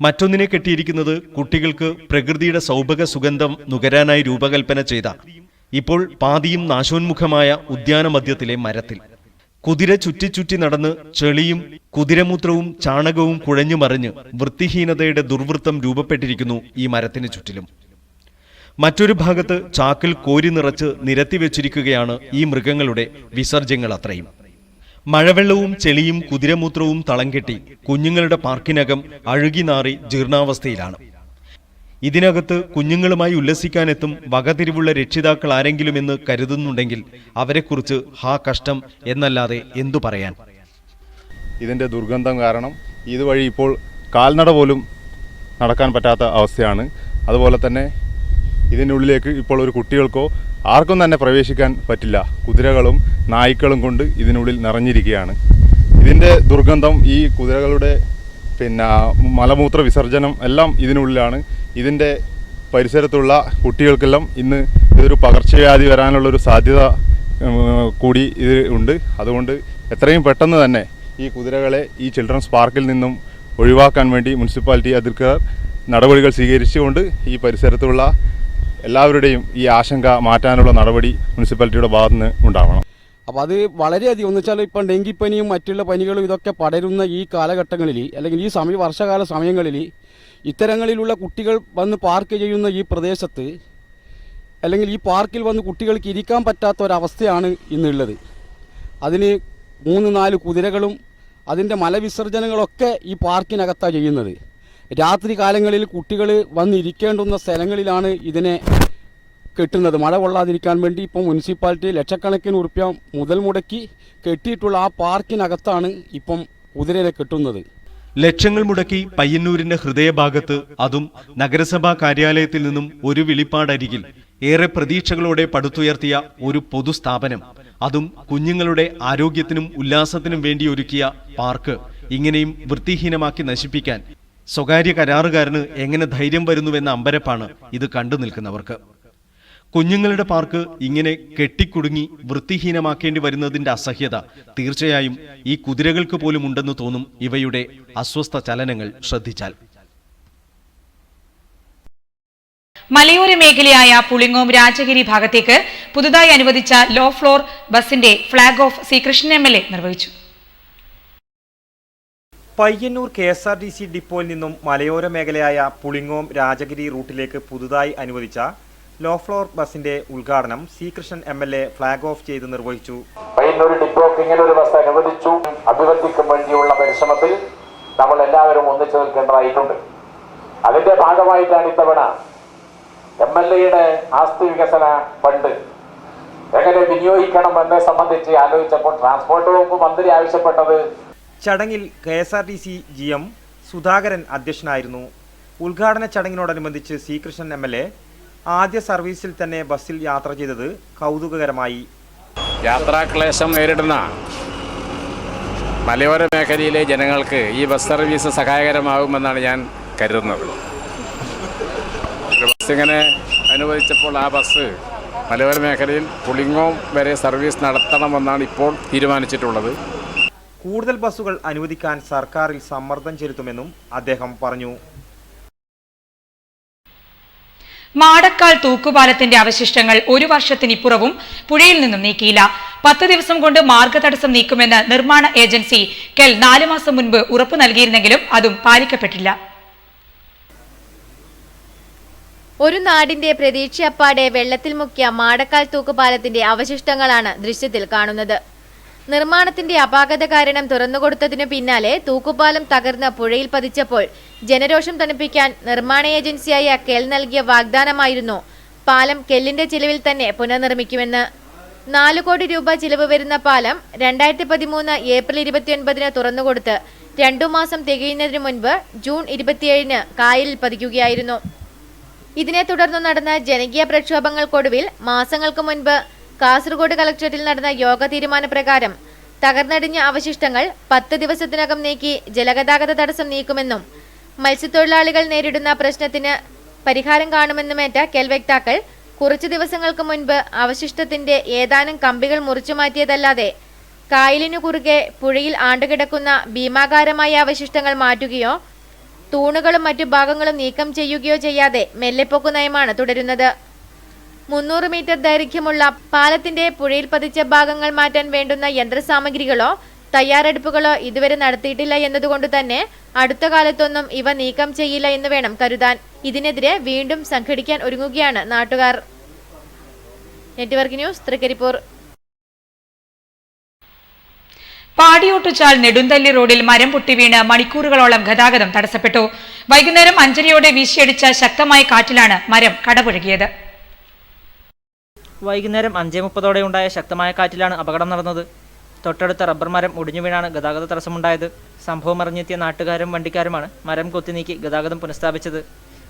മറ്റൊന്നിനെ കെട്ടിയിരിക്കുന്നത് കുട്ടികൾക്ക് പ്രകൃതിയുടെ സൗഭഗ സുഗന്ധം നുകരാനായി രൂപകൽപ്പന ചെയ്ത ഇപ്പോൾ പാതിയും നാശോന്മുഖമായ ഉദ്യാനമധ്യത്തിലെ മരത്തിൽ. കുതിര ചുറ്റി നടന്ന് ചെളിയും കുതിരമൂത്രവും ചാണകവും കുഴഞ്ഞു മറിഞ്ഞ് വൃത്തിഹീനതയുടെ ദുർവൃത്തം രൂപപ്പെട്ടിരിക്കുന്നു ഈ മരത്തിന് ചുറ്റിലും. മറ്റൊരു ഭാഗത്ത് ചാക്കിൽ കോരി നിറച്ച് നിരത്തി വെച്ചിരിക്കുകയാണ് ഈ മൃഗങ്ങളുടെ വിസർജ്യങ്ങൾ അത്രയും. മഴവെള്ളവും ചെളിയും കുതിരമൂത്രവും തളം കെട്ടി കുഞ്ഞുങ്ങളുടെ പാർക്കിനകം അഴുകിനാറി ജീർണാവസ്ഥയിലാണ്. ഇതിനകത്ത് കുഞ്ഞുങ്ങളുമായി ഉല്ലസിക്കാനെത്തും വകതിരിവുള്ള രക്ഷിതാക്കൾ ആരെങ്കിലുമെന്ന് കരുതുന്നുണ്ടെങ്കിൽ അവരെക്കുറിച്ച് ഹാ കഷ്ടം എന്നല്ലാതെ എന്തു പറയാൻ. ഇതിൻ്റെ ദുർഗന്ധം കാരണം ഇതുവഴി ഇപ്പോൾ കാൽനട പോലും നടക്കാൻ പറ്റാത്ത അവസ്ഥയാണ്. അതുപോലെ തന്നെ ഇതിനുള്ളിലേക്ക് ഇപ്പോൾ ഒരു കുട്ടികൾക്കോ ആർക്കും തന്നെ പ്രവേശിക്കാൻ പറ്റില്ല. കുതിരകളും നായ്ക്കളും കൊണ്ട് ഇതിനുള്ളിൽ നിറഞ്ഞിരിക്കുകയാണ്. ഇതിൻ്റെ ദുർഗന്ധം ഈ കുതിരകളുടെ മലമൂത്ര വിസർജനം എല്ലാം ഇതിനുള്ളിലാണ്. ഇതിൻ്റെ പരിസരത്തുള്ള കുട്ടികൾക്കെല്ലാം ഇന്ന് ഇതൊരു പകർച്ചവ്യാധി വരാനുള്ളൊരു സാധ്യത കൂടി ഇത് ഉണ്ട്. അതുകൊണ്ട് എത്രയും പെട്ടെന്ന് തന്നെ ഈ കുതിരകളെ ഈ ചിൽഡ്രൻസ് പാർക്കിൽ നിന്നും ഒഴിവാക്കാൻ വേണ്ടി മുനിസിപ്പാലിറ്റി അധികൃതർ നടപടികൾ സ്വീകരിച്ചുകൊണ്ട് ഈ പരിസരത്തുള്ള എല്ലാവരുടെയും ഈ ആശങ്ക മാറ്റാനുള്ള നടപടി മുനിസിപ്പാലിറ്റിയുടെ ഭാഗത്തു നിന്ന് ഉണ്ടാവണം. അപ്പോൾ അത് വളരെയധികം എന്ന് വെച്ചാൽ ഇപ്പം ഡെങ്കിപ്പനിയും മറ്റുള്ള പനികളും ഇതൊക്കെ പടരുന്ന ഈ കാലഘട്ടങ്ങളിൽ അല്ലെങ്കിൽ ഈ വർഷകാല സമയങ്ങളിൽ ഇത്തരങ്ങളിലുള്ള കുട്ടികൾ വന്ന് പാർക്ക് ചെയ്യുന്ന ഈ പ്രദേശത്ത് അല്ലെങ്കിൽ ഈ പാർക്കിൽ വന്ന് കുട്ടികൾക്ക് ഇരിക്കാൻ പറ്റാത്ത ഒരവസ്ഥയാണ് ഇന്നുള്ളത്. അതിന് 3-4 കുതിരകളും അതിൻ്റെ മലവിസർജനങ്ങളൊക്കെ ഈ പാർക്കിനകത്താണ് ചെയ്യുന്നത്. രാത്രി കാലങ്ങളിൽ കുട്ടികൾ വന്നിരിക്കേണ്ടുന്ന സ്ഥലങ്ങളിലാണ് ഇതിനെ കെട്ടുന്നത്. മഴ കൊള്ളാതിരിക്കാൻ വേണ്ടി ഇപ്പം മുനിസിപ്പാലിറ്റി ലക്ഷക്കണക്കിന് ഉറുപ്പ്യ മുതൽ മുടക്കി കെട്ടിയിട്ടുള്ള ആ പാർക്കിനകത്താണ് ഇപ്പം കുതിരയെ കെട്ടുന്നത്. ലക്ഷങ്ങൾ മുടക്കി പയ്യന്നൂരിന്റെ ഹൃദയഭാഗത്ത്, അതും നഗരസഭാ കാര്യാലയത്തിൽ നിന്നും ഒരു വിളിപ്പാടരികിൽ ഏറെ പ്രതീക്ഷകളോടെ പടുത്തുയർത്തിയ ഒരു പൊതുസ്ഥാപനം, അതും കുഞ്ഞുങ്ങളുടെ ആരോഗ്യത്തിനും ഉല്ലാസത്തിനും വേണ്ടി ഒരുക്കിയ പാർക്ക് ഇങ്ങനെയും വൃത്തിഹീനമാക്കി നശിപ്പിക്കാൻ സ്വകാര്യ കരാറുകാരന് എങ്ങനെ ധൈര്യം വരുന്നുവെന്ന അമ്പരപ്പാണ് ഇത് കണ്ടു നിൽക്കുന്നവർക്ക്. കുഞ്ഞുങ്ങളുടെ പാർക്ക് ഇങ്ങനെ കെട്ടിക്കുടുങ്ങി വൃത്തിഹീനമാക്കേണ്ടി വരുന്നതിന്റെ അസഹ്യത തീർച്ചയായും ഈ കുതിരകൾക്ക് പോലും ഉണ്ടെന്ന് തോന്നും ഇവയുടെ അസ്വസ്ഥ ചലനങ്ങൾ ശ്രദ്ധിച്ചാൽ. മലയോര മേഖലയായ പുളിങ്ങോം രാജഗിരി ഭാഗത്തേക്ക് പുതുതായി അനുവദിച്ച ലോ ഫ്ലോർ ബസിന്റെ flag off C Krishnan MLA നിർവഹിച്ചു. പയ്യന്നൂർ KSRTC ഡിപ്പോയിൽ നിന്നും മലയോര മേഖലയായ പുളിങ്ങോം രാജഗിരി റൂട്ടിലേക്ക് പുതുതായി അനുവദിച്ച ലോ ഫ്ലോർ ബസിന്റെ ഉദ്ഘാടനം C Krishnan MLA flag off ചെയ്ത് നിർവഹിച്ചു. പയ്യന്നൂർ ഡിപ്പോക്ക് ഇങ്ങനെ ഒരു ബസ് അനുവദിച്ചു. അഭിവൃദ്ധിക്ക് വേണ്ടിയുള്ള പരിശ്രമത്തിൽ നമ്മൾ എല്ലാവരും ഒന്നിച്ചു നിൽക്കേണ്ടതായിട്ടുണ്ട്. അതിന്റെ ഭാഗമായിട്ടാണ് ഇത്തവണ MLAയുടെ ആസ്തി വികസന ഫണ്ട് എങ്ങനെ വിനിയോഗിക്കണം എന്നെ സംബന്ധിച്ച് ആലോചിച്ചപ്പോൾ ട്രാൻസ്പോർട്ട് വകുപ്പ് മന്ത്രി ആവശ്യപ്പെട്ടത്. ചടങ്ങിൽ KSRTC GM സുധാകരൻ അധ്യക്ഷനായിരുന്നു. ഉദ്ഘാടന ചടങ്ങിനോടനുബന്ധിച്ച് സി കൃഷ്ണൻ MLA ആദ്യ സർവീസിൽ തന്നെ ബസ്സിൽ യാത്ര ചെയ്തത് കൗതുകകരമായി. യാത്രാക്ലേശം നേരിടുന്ന മലയോര മേഖലയിലെ ജനങ്ങൾക്ക് ഈ ബസ് സർവീസ് സഹായകരമാകുമെന്നാണ് ഞാൻ കരുതുന്നത്. ബസ്സിങ്ങനെ അനുവദിച്ചപ്പോൾ ആ ബസ് മലയോര മേഖലയിൽ പുളിങ്ങോം വരെ സർവീസ് നടത്തണമെന്നാണ് ഇപ്പോൾ തീരുമാനിച്ചിട്ടുള്ളത്. കൂടുതൽ ബസ്സുകൾ അനുവദിക്കാൻ സർക്കാരിൽ സമ്മർദ്ദം ചെലുത്തുമെന്നും അദ്ദേഹം പറഞ്ഞു. മാടക്കാൽ തൂക്കുപാലത്തിന്റെ അവശിഷ്ടങ്ങൾ 1 വർഷത്തിനിപ്പുറവും പുഴയിൽ നിന്നും നീക്കിയില്ല. 10 ദിവസം കൊണ്ട് മാർഗതടസ്സം നീക്കുമെന്ന് നിർമ്മാണ ഏജൻസി കെൽ 4 മാസം മുൻപ് ഉറപ്പു നൽകിയിരുന്നെങ്കിലും അതും പാലിക്കപ്പെട്ടില്ല. ഒരു നാടിന്റെ പ്രതീക്ഷയപ്പാടെ വെള്ളത്തിൽ മുക്കിയ മാടക്കാൽ തൂക്കുപാലത്തിന്റെ അവശിഷ്ടങ്ങളാണ് ദൃശ്യത്തിൽ കാണുന്നത്. നിർമ്മാണത്തിന്റെ അപാകത കാരണം തുറന്നുകൊടുത്തതിനു പിന്നാലെ തൂക്കുപാലം തകർന്ന് പുഴയിൽ പതിച്ചപ്പോൾ ജനരോഷം തണുപ്പിക്കാൻ നിർമ്മാണ ഏജൻസിയായ കെൽ നൽകിയ വാഗ്ദാനമായിരുന്നു പാലം കെല്ലിന്റെ ചിലവിൽ തന്നെ പുനർനിർമ്മിക്കുമെന്ന്. 4 കോടി രൂപ ചിലവ് വരുന്ന പാലം 2013 ഏപ്രിൽ 29 തുറന്നുകൊടുത്ത് 2 മാസം തികയുന്നതിനു മുൻപ് ജൂൺ 27 കായലിൽ പതിക്കുകയായിരുന്നു. ഇതിനെ തുടർന്ന് നടന്ന ജനകീയ പ്രക്ഷോഭങ്ങൾക്കൊടുവിൽ മാസങ്ങൾക്ക് മുൻപ് കാസർഗോഡ് കളക്ടറേറ്റിൽ നടന്ന യോഗ തീരുമാനപ്രകാരം തകർന്നടിഞ്ഞ അവശിഷ്ടങ്ങൾ 10 ദിവസത്തിനകം നീക്കി ജലഗതാഗത തടസ്സം നീക്കുമെന്നും മത്സ്യത്തൊഴിലാളികൾ നേരിടുന്ന പ്രശ്നത്തിന് പരിഹാരം കാണുമെന്നുമേറ്റ കെൽ വക്താക്കൾ കുറച്ചു ദിവസങ്ങൾക്ക് മുൻപ് അവശിഷ്ടത്തിന്റെ ഏതാനും കമ്പികൾ മുറിച്ചുമാറ്റിയതല്ലാതെ കായലിനു കുറുകെ പുഴയിൽ ആണ്ടുകിടക്കുന്ന ഭീമാകാരമായ അവശിഷ്ടങ്ങൾ മാറ്റുകയോ തൂണുകളും മറ്റു ഭാഗങ്ങളും നീക്കം ചെയ്യുകയോ ചെയ്യാതെ മെല്ലെപ്പൊക്കു നയമാണ് തുടരുന്നത്. 300 മീറ്റർ ദൈർഘ്യമുള്ള പാലത്തിന്റെ പുഴയിൽ പതിച്ച ഭാഗങ്ങൾ മാറ്റാൻ വേണ്ടുന്ന യന്ത്രസാമഗ്രികളോ തയ്യാറെടുപ്പുകളോ ഇതുവരെ നടത്തിയിട്ടില്ല എന്നതുകൊണ്ട് തന്നെ അടുത്ത കാലത്തൊന്നും ഇവ നീക്കം ചെയ്യില്ല എന്ന് വേണം കരുതാൻ. ഇതിനെതിരെ വീണ്ടും സംഘടിക്കാൻ ഒരുങ്ങുകയാണ് നാട്ടുകാർ. Network news Thrikkaripur. ആദിയോട്ടുചാൽ നെടുന്തല്ലി റോഡിൽ മരം പൊട്ടി വീണ് മണിക്കൂറുകളോളം ഗതാഗതം തടസ്സപ്പെട്ടു. വൈകുന്നേരം 5:30 വീശിയടിച്ച ശക്തമായ കാറ്റിലാണ് മരം കടപുഴകിയത്. വൈകുന്നേരം 5:30 ഉണ്ടായ ശക്തമായ കാറ്റിലാണ് അപകടം നടന്നത്. തൊട്ടടുത്ത റബ്ബർ മരം ഒടിഞ്ഞു വീണാണ് ഗതാഗത തടസ്സമുണ്ടായത്. സംഭവം അറിഞ്ഞെത്തിയ നാട്ടുകാരും വണ്ടിക്കാരുമാണ് മരം കൊത്തിനീക്കി ഗതാഗതം പുനഃസ്ഥാപിച്ചത്.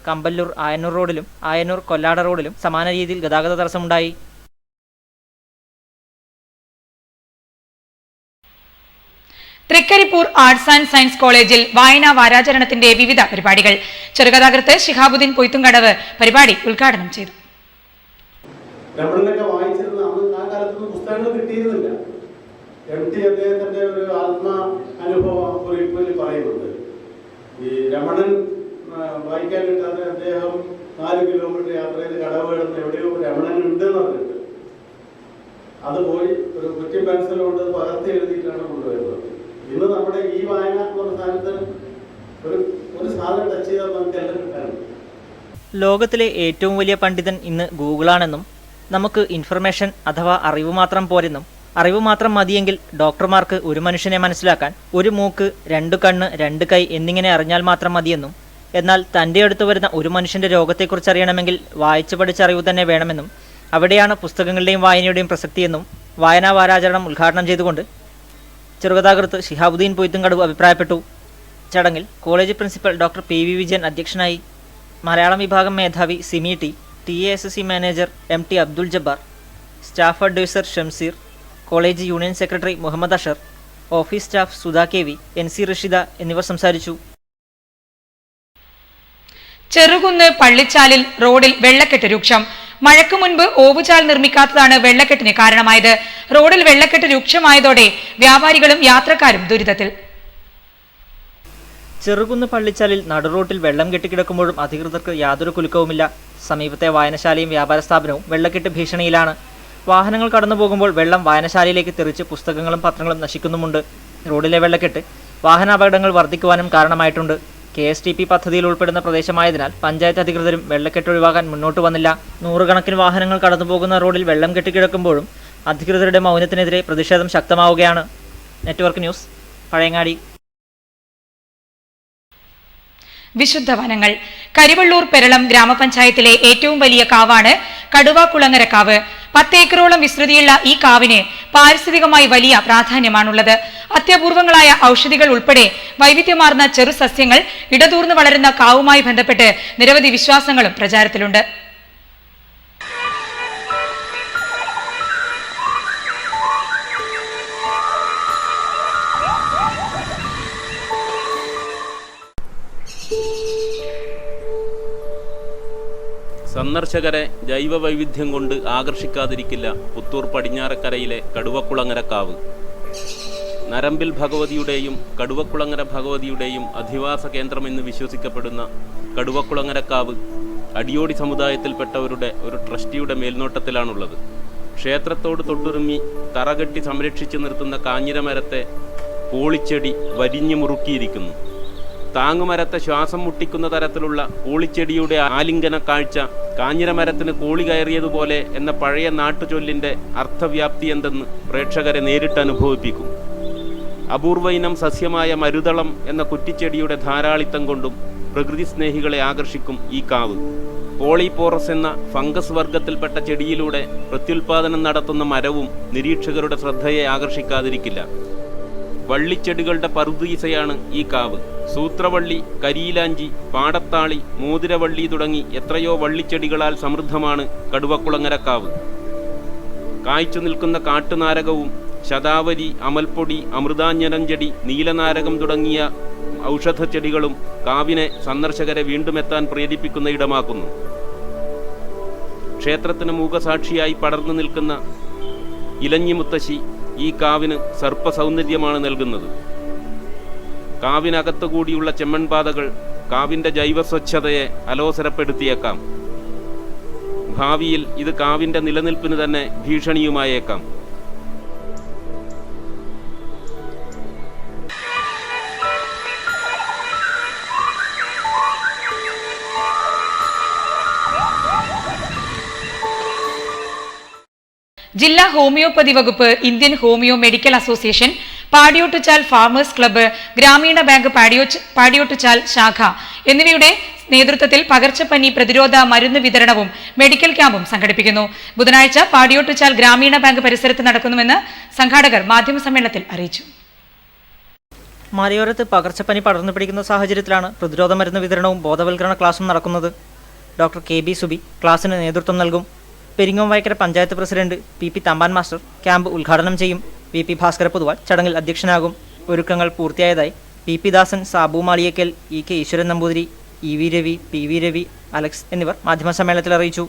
കമ്പല്ലൂർ ആയന്നൂർ റോഡിലും ആയന്നൂർ കൊല്ലാട റോഡിലും സമാന രീതിയിൽ ഗതാഗത തടസ്സമുണ്ടായി. തൃക്കരിപ്പൂർ ആർട്സ് ആൻഡ് സയൻസ് കോളേജിൽ വായനാ വാരാചരണത്തിന്റെ വിവിധ പരിപാടികൾ. ചെറുകഥാകൃത്ത് ശിഹാബുദ്ദീൻ പൊയ്ത്തുംകടവ് പരിപാടി ഉദ്ഘാടനം ചെയ്തു. രമണനൊക്കെ വായിച്ചിരുന്ന അന്ന് ആ കാലത്തൊന്നും പുസ്തകങ്ങൾ കിട്ടിയിരുന്നില്ല. MT അദ്ദേഹത്തിന്റെ ഒരു ആത്മ അനുഭവ കുറിപ്പിൽ പറയുന്നുണ്ട്, ഈ രമണൻ വായിക്കാൻ കിട്ടാതെ അദ്ദേഹം 4 കിലോമീറ്റർ യാത്ര ചെയ്ത് കടവ് കിടന്ന് എവിടെയോ രമണൻ ഉണ്ട് എന്ന് പറഞ്ഞിട്ട് അത് പോയി ഒരു കുറ്റി പെൻസിൽ കൊണ്ട് പകർത്തി എഴുതിയിട്ടാണ് കൊണ്ടുവരുന്നത്. ഇന്ന് നമ്മുടെ ഈ വായന എന്ന് പറഞ്ഞ സാധനത്തിന് ഒരു സാധനം ടച്ച് ചെയ്താൽ നമുക്ക് എല്ലാം കിട്ടാനുണ്ട്. ലോകത്തിലെ ഏറ്റവും വലിയ പണ്ഡിതൻ ഇന്ന് ഗൂഗിളാണെന്നും നമുക്ക് ഇൻഫർമേഷൻ അഥവാ അറിവ് മാത്രം പോരെന്നും അറിവ് മാത്രം മതിയെങ്കിൽ ഡോക്ടർമാർക്ക് ഒരു മനുഷ്യനെ മനസ്സിലാക്കാൻ 1 മൂക്ക് 2 കണ്ണ് 2 കൈ എന്നിങ്ങനെ അറിഞ്ഞാൽ മാത്രം മതിയെന്നും എന്നാൽ തൻ്റെ അടുത്ത് വരുന്ന ഒരു മനുഷ്യൻ്റെ രോഗത്തെക്കുറിച്ച് അറിയണമെങ്കിൽ വായിച്ചു പഠിച്ച അറിവ് തന്നെ വേണമെന്നും അവിടെയാണ് പുസ്തകങ്ങളുടെയും വായനയുടെയും പ്രസക്തിയെന്നും വായനാ വാരാചരണം ഉദ്ഘാടനം ചെയ്തുകൊണ്ട് ചെറുകഥാകൃത്ത് ശിഹാബുദ്ദീൻ പൊയ്ത്തുംകടവ് അഭിപ്രായപ്പെട്ടു. ചടങ്ങിൽ college principal doctor PV Vijayan അധ്യക്ഷനായി. മലയാളം വിഭാഗം മേധാവി Simi T, TASC manager MT Abdul Jabbar, staff adviser Shamseer, college union secretary Muhammad Ashar, office staff Sudha KV, NC Rasheeda എന്നിവർ സംസാരിച്ചു. ചെറുകുന്ന് പള്ളിച്ചാലിൽ റോഡിൽ വെള്ളക്കെട്ട് രൂക്ഷം. മഴയ്ക്ക് മുൻപ് ഓവുചാൽ നിർമ്മിക്കാത്തതാണ് വെള്ളക്കെട്ടിന് കാരണമായത്. റോഡിൽ വെള്ളക്കെട്ട് രൂക്ഷമായതോടെ വ്യാപാരികളും യാത്രക്കാരും ദുരിതത്തിൽ. ചെറുകുന്ന് പള്ളിച്ചാലിൽ നടുറോട്ടിൽ വെള്ളം കെട്ടിക്കിടക്കുമ്പോഴും അധികൃതർക്ക് യാതൊരു കുലുക്കവുമില്ല. സമീപത്തെ വായനശാലയും വ്യാപാര സ്ഥാപനവും വെള്ളക്കെട്ട് ഭീഷണിയിലാണ്. വാഹനങ്ങൾ കടന്നു പോകുമ്പോൾ വെള്ളം വായനശാലയിലേക്ക് തെറിച്ച് പുസ്തകങ്ങളും പത്രങ്ങളും നശിക്കുന്നുമുണ്ട്. റോഡിലെ വെള്ളക്കെട്ട് വാഹനാപകടങ്ങൾ വർദ്ധിക്കുവാനും കാരണമായിട്ടുണ്ട്. KSTP പദ്ധതിയിൽ ഉൾപ്പെടുന്ന പ്രദേശമായതിനാൽ പഞ്ചായത്ത് അധികൃതരും വെള്ളക്കെട്ട് ഒഴിവാക്കാൻ മുന്നോട്ട് വന്നില്ല. 100 കണക്കിന് വാഹനങ്ങൾ കടന്നുപോകുന്ന റോഡിൽ വെള്ളം കെട്ടിക്കിടക്കുമ്പോഴും അധികൃതരുടെ മൗനത്തിനെതിരെ പ്രതിഷേധം ശക്തമാവുകയാണ്. Network news, Pazhayangadi. വിശുദ്ധ വനങ്ങൾ. കരിവള്ളൂർ പെരളം ഗ്രാമപഞ്ചായത്തിലെ ഏറ്റവും വലിയ കാവാണ് കടുവാക്കുളങ്ങര കാവ്. 10 ഏക്കറോളം വിസ്തൃതിയുള്ള ഈ കാവിന് പാരിസ്ഥിതികമായി വലിയ പ്രാധാന്യമാണുള്ളത്. അത്യപൂർവങ്ങളായ ഔഷധികൾ ഉൾപ്പെടെ വൈവിധ്യമാർന്ന ചെറു സസ്യങ്ങൾ ഇടതൂർന്ന് വളരുന്ന കാവുമായി ബന്ധപ്പെട്ട് നിരവധി വിശ്വാസങ്ങളും പ്രചാരത്തിലുണ്ട്. സന്ദർശകരെ ജൈവ വൈവിധ്യം കൊണ്ട് ആകർഷിക്കാതിരിക്കില്ല പുത്തൂർ പടിഞ്ഞാറക്കരയിലെ കടുവക്കുളങ്ങര കാവ്. നരമ്പിൽ ഭഗവതിയുടെയും കടുവക്കുളങ്ങര ഭഗവതിയുടെയും അധിവാസ കേന്ദ്രമെന്ന് വിശ്വസിക്കപ്പെടുന്ന കടുവക്കുളങ്ങരക്കാവ് അടിയോടി സമുദായത്തിൽപ്പെട്ടവരുടെ ഒരു ട്രസ്റ്റിയുടെ മേൽനോട്ടത്തിലാണുള്ളത്. ക്ഷേത്രത്തോട് തൊട്ടുരുമ്മി തറകെട്ടി സംരക്ഷിച്ചു നിർത്തുന്ന കാഞ്ഞിരമരത്തെ കോളിച്ചെടി വരിഞ്ഞു മുറുക്കിയിരിക്കുന്നു. താങ്ങുമരത്തെ ശ്വാസം മുട്ടിക്കുന്ന തരത്തിലുള്ള കോളിച്ചെടിയുടെ ആലിംഗന കാഴ്ച കാഞ്ഞിരമരത്തിന് കോളി കയറിയതുപോലെ എന്ന പഴയ നാട്ടുചൊല്ലിൻ്റെ അർത്ഥവ്യാപ്തി എന്തെന്ന് പ്രേക്ഷകരെ നേരിട്ട് അനുഭവിപ്പിക്കും. അപൂർവ ഇനം സസ്യമായ മരുതളം എന്ന കുറ്റിച്ചെടിയുടെ ധാരാളിത്തം കൊണ്ടും പ്രകൃതി സ്നേഹികളെ ആകർഷിക്കും ഈ കാവ്. പോളിപോറസ് എന്ന ഫംഗസ് വർഗത്തിൽപ്പെട്ട ചെടിയിലൂടെ പ്രത്യുൽപാദനം നടത്തുന്ന മരവും നിരീക്ഷകരുടെ ശ്രദ്ധയെ ആകർഷിക്കാതിരിക്കില്ല. വള്ളിച്ചെടികളുടെ പറുദീസയാണ് ഈ കാവ്. സൂത്രവള്ളി, കരിയിലാഞ്ചി, പാടത്താളി, മോതിരവള്ളി തുടങ്ങി എത്രയോ വള്ളിച്ചെടികളാൽ സമൃദ്ധമാണ് കടുവക്കുളങ്ങരക്കാവ്. കായ്ച്ചു നിൽക്കുന്ന കാട്ടുനാരകവും ശതാവരി, അമൽപ്പൊടി, അമൃതാഞ്ജനഞ്ചെടി, നീലനാരകം തുടങ്ങിയ ഔഷധച്ചെടികളും കാവിനെ സന്ദർശകരെ വീണ്ടുമെത്താൻ പ്രേരിപ്പിക്കുന്ന ഇടമാക്കുന്നു. ക്ഷേത്രത്തിന് മൂകസാക്ഷിയായി പടർന്നു നിൽക്കുന്ന ഇലഞ്ഞിമുത്തശ്ശി ഈ കാവിന് സർപ്പസൗന്ദര്യമാണ് നൽകുന്നത്. കാവിനകത്തുകൂടിയുള്ള ചെമ്മൺപാതകൾ കാവിൻ്റെ ജൈവസ്വച്ഛതയെ അലോസരപ്പെടുത്തിയേക്കാം. ഭാവിയിൽ ഇത് കാവിൻ്റെ നിലനിൽപ്പിന് തന്നെ ഭീഷണിയുമായേക്കാം. ജില്ലാ ഹോമിയോപ്പതി വകുപ്പ്, Indian homeo medical association, Padiyottuchal farmers club, ഗ്രാമീണ ബാങ്ക് പാടിയോട്ടുചാൽ ശാഖ എന്നിവയുടെ നേതൃത്വത്തിൽ പകർച്ചപ്പനി പ്രതിരോധ മരുന്ന് വിതരണവും മെഡിക്കൽ ക്യാമ്പും സംഘടിപ്പിക്കുന്നു. ബുധനാഴ്ച പാടിയോട്ടുചാൽ ഗ്രാമീണ ബാങ്ക് പരിസരത്ത് നടക്കുന്നുവെന്ന് സംഘാടകർ മാധ്യമസമ്മേളനത്തിൽ അറിയിച്ചു. മലയോരത്ത് പകർച്ചപ്പനി പടർന്നു പിടിക്കുന്ന സാഹചര്യത്തിലാണ് പ്രതിരോധ മരുന്ന് വിതരണവും ബോധവൽക്കരണ ക്ലാസും നടക്കുന്നത്. ഡോക്ടർ KB സുബി ക്ലാസിന് നേതൃത്വം നൽകും. Peringome Vaikkara panchayat president PP Thampan master camp ഉദ്ഘാടനം ചെയ്യും. VP ഭാസ്കര പൊതുവാൾ ചടങ്ങിൽ അധ്യക്ഷനാകും. ഒരുക്കങ്ങൾ പൂർത്തിയായതായി PP ദാസൻ, സാബു മാളിയേക്കൽ, EK ഈശ്വരൻ Namboothiri, EV Ravi, PV Ravi, Alex എന്നിവർ മാധ്യമസമ്മേളനത്തിൽ അറിയിച്ചു.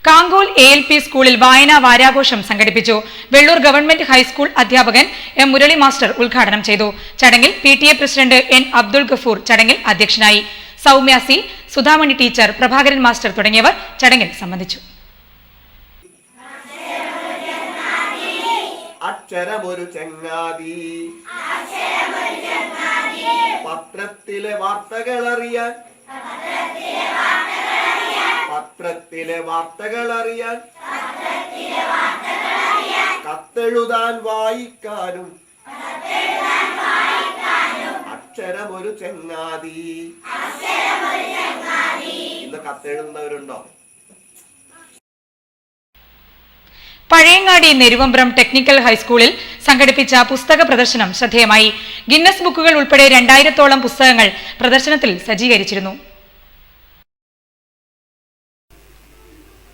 കാങ്കോൽ ALP സ്കൂളിൽ വായനാ വാരാഘോഷം സംഘടിപ്പിച്ചു. വെള്ളൂർ ഗവൺമെന്റ് ഹൈസ്കൂൾ അധ്യാപകൻ M മുരളി മാസ്റ്റർ ഉദ്ഘാടനം ചെയ്തു. ചടങ്ങിൽ PTA president N Abdul Gafoor ചടങ്ങിൽ അധ്യക്ഷനായി. Soumya C, Sudhamani teacher, Prabhakaran master തുടങ്ങിയവർ ചടങ്ങിൽ സംബന്ധിച്ചു. അക്ഷരമൊരു ചങ്ങാതി, പത്രത്തിലെ വാർത്തകളറിയാൻ, പത്രത്തിലെ വാർത്തകളറിയാൻ, കത്തെഴുതാൻ വായിക്കാനും അക്ഷരമൊരു ചങ്ങാതി. ഇന്ന് കത്തെഴുതുന്നവരുണ്ടോ? പഴയങ്ങാടി നെരുവമ്പ്രം ടെക്നിക്കൽ ഹൈസ്കൂളിൽ സംഘടിപ്പിച്ച പുസ്തക പ്രദർശനം ശ്രദ്ധേയമായി. ഗിന്നസ് ബുക്കുകൾ ഉൾപ്പെടെ 2000-ഓളം പുസ്തകങ്ങൾ പ്രദർശനത്തിൽ സജ്ജീകരിച്ചിരുന്നു.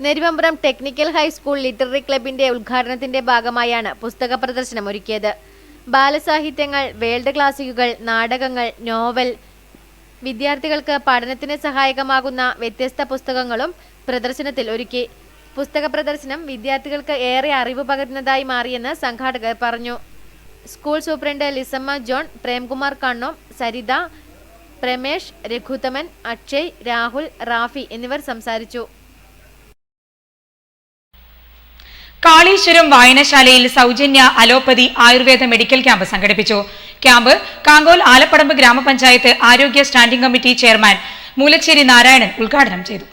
നെരുവമ്പ്രം ടെക്നിക്കൽ ഹൈസ്കൂൾ ലിറ്റററി ക്ലബിന്റെ ഉദ്ഘാടനത്തിന്റെ ഭാഗമായാണ് പുസ്തക പ്രദർശനം ഒരുക്കിയത്. ബാലസാഹിത്യങ്ങൾ, വേൾഡ് ക്ലാസിക്കുകൾ, നാടകങ്ങൾ, നോവൽ, വിദ്യാർത്ഥികൾക്ക് പഠനത്തിന് സഹായകമാകുന്ന വ്യത്യസ്ത പുസ്തകങ്ങളും പ്രദർശനത്തിൽ ഒരുക്കി. പുസ്തക പ്രദർശനം വിദ്യാർത്ഥികൾക്ക് ഏറെ അറിവ് പകരുന്നതായി മാറിയെന്ന് സംഘാടകർ പറഞ്ഞു. School superintendent Lissamma John, Premkumar Kannom, Saritha, Pramesh, Raghuthaman, Akshay, Rahul, Rafi എന്നിവർ സംസാരിച്ചു. കാളീശ്വരം വായനശാലയിൽ സൗജന്യ അലോപ്പതി ആയുർവേദ മെഡിക്കൽ ക്യാമ്പ് സംഘടിപ്പിച്ചു. ക്യാമ്പ് കാങ്കോൽ ആലപ്പടമ്പ് ഗ്രാമപഞ്ചായത്ത് ആരോഗ്യ standing committee chairman Moolacheri Narayanan ഉദ്ഘാടനം ചെയ്തു.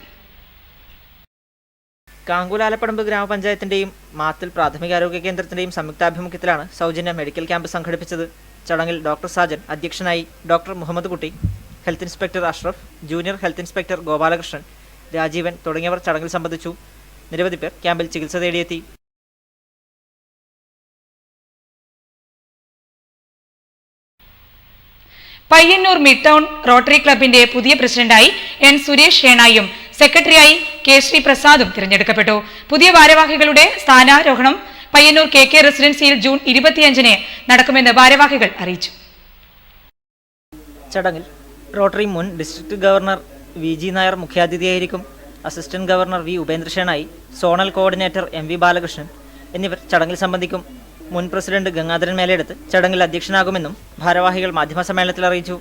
കാങ്കോൽ ആലപ്പടമ്പ് ഗ്രാമപഞ്ചായത്തിന്റെയും മാത്തിൽ പ്രാഥമികാരോഗ്യ കേന്ദ്രത്തിന്റെയും സംയുക്താഭിമുഖ്യത്തിലാണ് സൗജന്യ മെഡിക്കൽ ക്യാമ്പ് സംഘടിപ്പിച്ചത്. ചടങ്ങിൽ ഡോക്ടർ സാജൻ അധ്യക്ഷനായി. ഡോക്ടർ മുഹമ്മദ് കുട്ടി, health inspector Ashraf, junior health inspector Gopalakrishnan, Rajeevan തുടങ്ങിയവർ ചടങ്ങിൽ സംബന്ധിച്ചു. നിരവധി പേർ ക്യാമ്പിൽ ചികിത്സ തേടിയെത്തി. പയ്യന്നൂർ മിഡ് ടൗൺ റോട്ടറി ക്ലബിന്റെ പുതിയ പ്രസിഡന്റായി N സുരേഷ് ഷേണായും സെക്രട്ടറിയായി K ശ്രീ പ്രസാദും തിരഞ്ഞെടുക്കപ്പെട്ടു. പുതിയ ഭാരവാഹികളുടെ സ്ഥാനാരോഹണം പയ്യന്നൂർ KK റെസിഡൻസിയിൽ ജൂൺ 25-ന് നടക്കുമെന്ന് ഭാരവാഹികൾ അറിയിച്ചു. ചടങ്ങിൽ റോട്ടറി മുൻ ഡിസ്ട്രിക്ട് ഗവർണർ VG നായർ മുഖ്യാതിഥിയായിരിക്കും. Assistant governor V Upendrashenoy, zonal coordinator MV Balakrishnan എന്നിവർ ചടങ്ങിൽ സംബന്ധിക്കും. മുൻ പ്രസിഡന്റ് ഗംഗാധരൻ മേലെടുത്ത് ചടങ്ങിൽ അധ്യക്ഷനാകുമെന്നും ഭാരവാഹികൾ മാധ്യമസമ്മേളനത്തിൽ അറിയിച്ചു.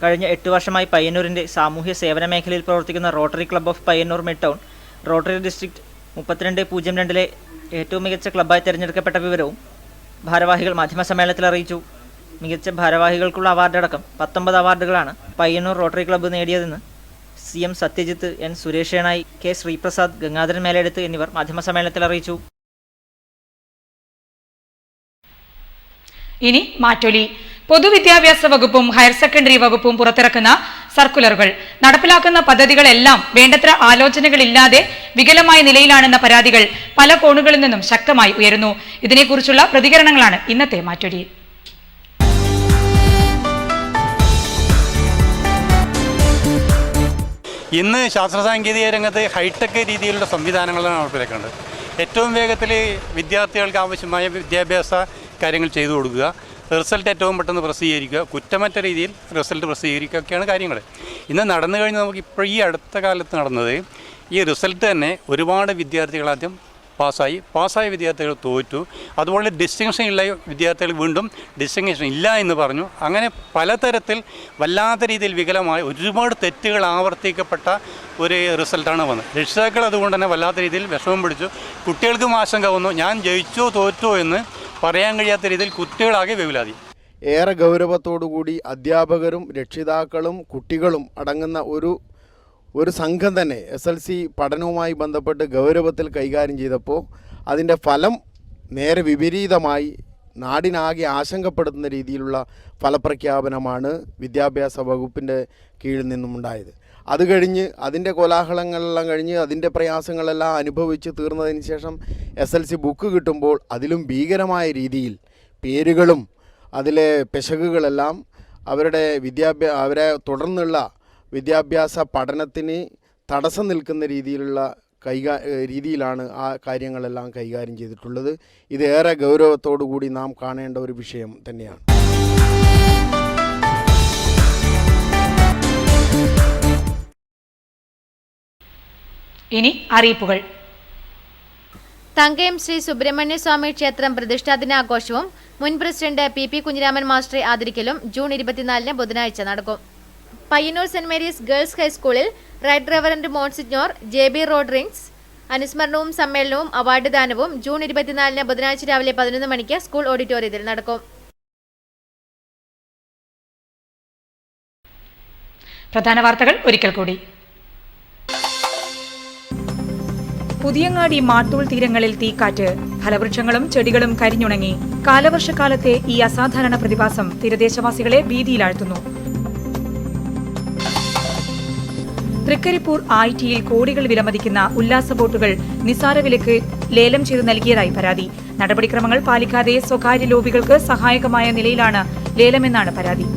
കഴിഞ്ഞ 8 വർഷമായി പയ്യന്നൂരിന്റെ സാമൂഹ്യ സേവന മേഖലയിൽ പ്രവർത്തിക്കുന്ന Rotary club of Payyanur mid town Rotary district 3202-ലെ ഏറ്റവും മികച്ച ക്ലബ്ബായി തിരഞ്ഞെടുക്കപ്പെട്ട വിവരവും ഭാരവാഹികൾ മാധ്യമസമ്മേളനത്തിൽ അറിയിച്ചു. മികച്ച ഭാരവാഹികൾക്കുള്ള അവാർഡടക്കം 19 അവാർഡുകളാണ് പയ്യന്നൂർ റോട്ടറി ക്ലബ്ബ് നേടിയതെന്ന് CM Sathyajith, N Suresh Shenoy, K Sreeprasad, Gangadharan Meleduth എന്നിവർ മാധ്യമസമ്മേളനത്തിൽ അറിയിച്ചു. ഇനി മാറ്റൊലി. പൊതുവിദ്യാഭ്യാസ വകുപ്പും ഹയർ സെക്കൻഡറി വകുപ്പും പുറത്തിറക്കുന്ന സർക്കുലറുകൾ, നടപ്പിലാക്കുന്ന പദ്ധതികളെല്ലാം വേണ്ടത്ര ആലോചനകളില്ലാതെ വികലമായ നിലയിലാണെന്ന പരാതികൾ പല കോണുകളിൽ നിന്നും ശക്തമായി ഉയരുന്നു. ഇതിനെക്കുറിച്ചുള്ള പ്രതികരണങ്ങളാണ് ഇന്നത്തെ മാറ്റൊലി. ഇന്ന് ശാസ്ത്ര സാങ്കേതിക രംഗത്ത് ഹൈടെക് രീതിയിലുള്ള സംവിധാനങ്ങളാണ് നടപ്പിലാക്കേണ്ടത്. ഏറ്റവും വേഗത്തിൽ വിദ്യാർത്ഥികൾക്ക് ആവശ്യമായ വിദ്യാഭ്യാസ കാര്യങ്ങൾ ചെയ്തു കൊടുക്കുക, റിസൾട്ട് ഏറ്റവും പെട്ടെന്ന് പ്രസിദ്ധീകരിക്കുക, കുറ്റമറ്റ രീതിയിൽ റിസൾട്ട് പ്രസിദ്ധീകരിക്കുക ഒക്കെയാണ് കാര്യങ്ങൾ. ഇന്ന് നടന്നു കഴിഞ്ഞ് നമുക്ക് ഇപ്പോൾ ഈ അടുത്ത കാലത്ത് നടന്നത് ഈ റിസൾട്ട് തന്നെ ഒരുപാട് വിദ്യാർത്ഥികൾ ആദ്യം പാസ്സായ വിദ്യാർത്ഥികൾ തോറ്റു. അതുപോലെ ഡിസ്റ്റിങ്ഷൻ ഉള്ള വിദ്യാർത്ഥികൾ വീണ്ടും ഡിസ്റ്റിങ്ഷൻ ഇല്ല എന്ന് പറഞ്ഞു. അങ്ങനെ പലതരത്തിൽ വല്ലാത്ത രീതിയിൽ വികലമായ ഒരുപാട് തെറ്റുകൾ ആവർത്തിക്കപ്പെട്ട ഒരു റിസൾട്ടാണ് വന്നത്. രക്ഷിതാക്കൾ അതുകൊണ്ട് തന്നെ വല്ലാത്ത രീതിയിൽ വിഷമം പിടിച്ചു. കുട്ടികൾക്കും ആശങ്ക വന്നു, ഞാൻ ജയിച്ചോ തോറ്റോ എന്ന് പറയാൻ കഴിയാത്ത രീതിയിൽ കുട്ടികളാകെ വെവിലാതി. ഏറെ ഗൗരവത്തോടുകൂടി അധ്യാപകരും രക്ഷിതാക്കളും കുട്ടികളും അടങ്ങുന്ന ഒരു സംഘം തന്നെ SLC പഠനവുമായി ബന്ധപ്പെട്ട് ഗൗരവത്തിൽ കൈകാര്യം ചെയ്തപ്പോൾ അതിൻ്റെ ഫലം നേരെ വിപരീതമായി നാടിനാകെ ആശങ്കപ്പെടുത്തുന്ന രീതിയിലുള്ള ഫലപ്രഖ്യാപനമാണ് വിദ്യാഭ്യാസ വകുപ്പിൻ്റെ കീഴിൽ നിന്നുമുണ്ടായത്. അത് കഴിഞ്ഞ് അതിൻ്റെ കോലാഹലങ്ങളെല്ലാം കഴിഞ്ഞ് അതിൻ്റെ പ്രയാസങ്ങളെല്ലാം അനുഭവിച്ച് തീർന്നതിന് ശേഷം SLC ബുക്ക് കിട്ടുമ്പോൾ അതിലും ഭീകരമായ രീതിയിൽ പേരുകളും അതിലെ പിശകുകളെല്ലാം അവരെ തുടർന്നുള്ള വിദ്യാഭ്യാസ പഠനത്തിന് തടസ്സം നിൽക്കുന്ന രീതിയിലാണ് ആ കാര്യങ്ങളെല്ലാം കൈകാര്യം ചെയ്തിട്ടുള്ളത്. ഇത് ഏറെ ഗൗരവത്തോടു കൂടി നാം കാണേണ്ട ഒരു വിഷയം തന്നെയാണ്. ഇനി അറിയിപ്പുകൾ. തങ്കയം ശ്രീ സുബ്രഹ്മണ്യ സ്വാമി ക്ഷേത്രം പ്രതിഷ്ഠാ ദിനാഘോഷവും മുൻ പ്രസിഡന്റ് PP കുഞ്ഞിരാമൻ മാസ്റ്ററെ ആദരിക്കലും ജൂൺ 24 ബുധനാഴ്ച നടക്കും. പയ്യന്നൂർ സെന്റ് മേരീസ് ഗേൾസ് ഹൈസ്കൂളിൽ റൈറ്റ് റെവറന്റ് മോൺസിഗ്നോർ JB റോഡ്രിങ്സ് അനുസ്മരണവും സമ്മേളനവും അവാർഡ് ദാനവും ജൂൺ 24 ബുധനാഴ്ച രാവിലെ 11 മണിക്ക് സ്കൂൾ ഓഡിറ്റോറിയത്തിൽ നടക്കും. പ്രധാന വാർത്തകൾ ഒരിക്കൽ കൂടി. പുതിയങ്ങാടി മാട്ടൂൾ തീരങ്ങളിൽ തീക്കാറ്റ്, ഫലവൃക്ഷങ്ങളും ചെടികളും കരിഞ്ഞുണങ്ങി. കാലവർഷക്കാലത്തെ ഈ അസാധാരണ പ്രതിഭാസം തീരദേശവാസികളെ ഭീതിയിലാഴ്ത്തുന്നു. തൃക്കരിപ്പൂർ ITയിൽ കോടികൾ വിലമതിക്കുന്ന ഉല്ലാസ ബോട്ടുകൾ നിസാര വിലക്ക് ലേലം ചെയ്തു നൽകിയതായി പരാതി. നടപടിക്രമങ്ങൾ പാലിക്കാതെ സ്വകാര്യ ലോബികൾക്ക് സഹായകമായ നിലയിലാണ് ലേലമെന്നാണ് പരാതി.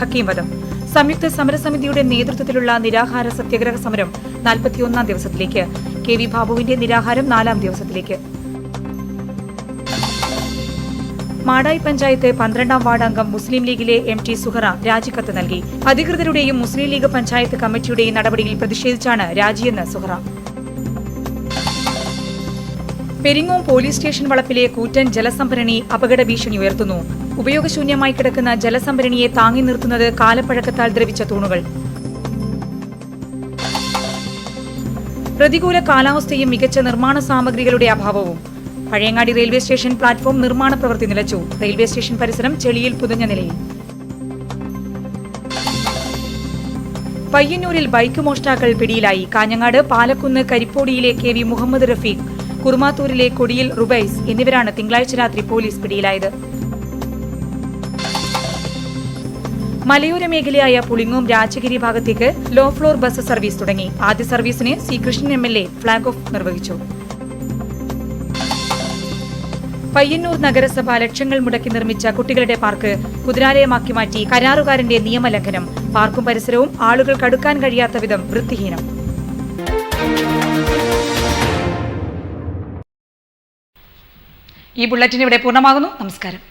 ഹക്കീംവധം. സംയുക്ത സമരസമിതിയുടെ നേതൃത്വത്തിലുള്ള നിരാഹാര സത്യാഗ്രഹ സമരം 41ാം ദിവസത്തിലേക്ക്. KV ബാബുവിന്റെ നിരാഹാരം 4ാം ദിവസത്തിലേക്ക്. മാടായി പഞ്ചായത്ത് 12ാം വാർഡ് അംഗം മുസ്ലിം ലീഗിലെ MT സുഹറ രാജിക്കത്ത് നൽകി. അധികൃതരുടെയും മുസ്ലിം ലീഗ് പഞ്ചായത്ത് കമ്മിറ്റിയുടെയും നടപടിയിൽ പ്രതിഷേധിച്ചാണ് രാജിയെന്ന് സുഹറ. പെരിങ്ങോം പോലീസ് സ്റ്റേഷൻ വളപ്പിലെ കൂറ്റൻ ജലസംഭരണി അപകട ഭീഷണി ഉയർത്തുന്നു. ഉപയോഗശൂന്യമായി കിടക്കുന്ന ജലസംഭരണിയെ താങ്ങി നിർത്തുന്നത് കാലപ്പഴക്കത്താൽ ദ്രവിച്ച തൂണുകൾ. പ്രതികൂല കാലാവസ്ഥയും മികച്ച നിർമ്മാണ സാമഗ്രികളുടെ അഭാവവും. പഴയങ്ങാടി റെയിൽവേ സ്റ്റേഷൻ പ്ലാറ്റ്ഫോം നിർമ്മാണ പ്രവൃത്തി നിലച്ചു. റെയിൽവേ സ്റ്റേഷൻ പരിസരം ചെളിയിൽ പുതഞ്ഞ നിലയിൽ. പയ്യന്നൂരിൽ ബൈക്ക് മോഷ്ടാക്കൾ പിടിയിലായി. കാഞ്ഞങ്ങാട് പാലക്കുന്ന് കരിപ്പോടിയിലെ KV മുഹമ്മദ് റഫീഖ്, കുറുമാത്തൂരിലെ കൊടിയിൽ റുബൈസ് എന്നിവരാണ് തിങ്കളാഴ്ച രാത്രി പോലീസ് പിടിയിലായത്. മലയോര മേഖലയായ പുളിങ്ങോം രാജഗിരി ഭാഗത്തേക്ക് ലോ ഫ്ലോർ ബസ് സർവീസ് തുടങ്ങി. ആദ്യ സർവീസിന് C Krishnan MLA flag off നിർവഹിച്ചു. പയ്യന്നൂർ നഗരസഭ ലക്ഷങ്ങൾ മുടക്കി നിർമ്മിച്ച കുട്ടികളുടെ പാർക്ക് കുതിരാലയമാക്കി മാറ്റി. കരാറുകാരന്റെ നിയമലംഘനം. പാർക്കും പരിസരവും ആളുകൾക്ക് അടുക്കാൻ കഴിയാത്ത വിധം വൃത്തിഹീനം. ഈ ബുള്ളറ്റിൻ ഇവിടെ പൂർണ്ണമാകുന്നു. നമസ്കാരം.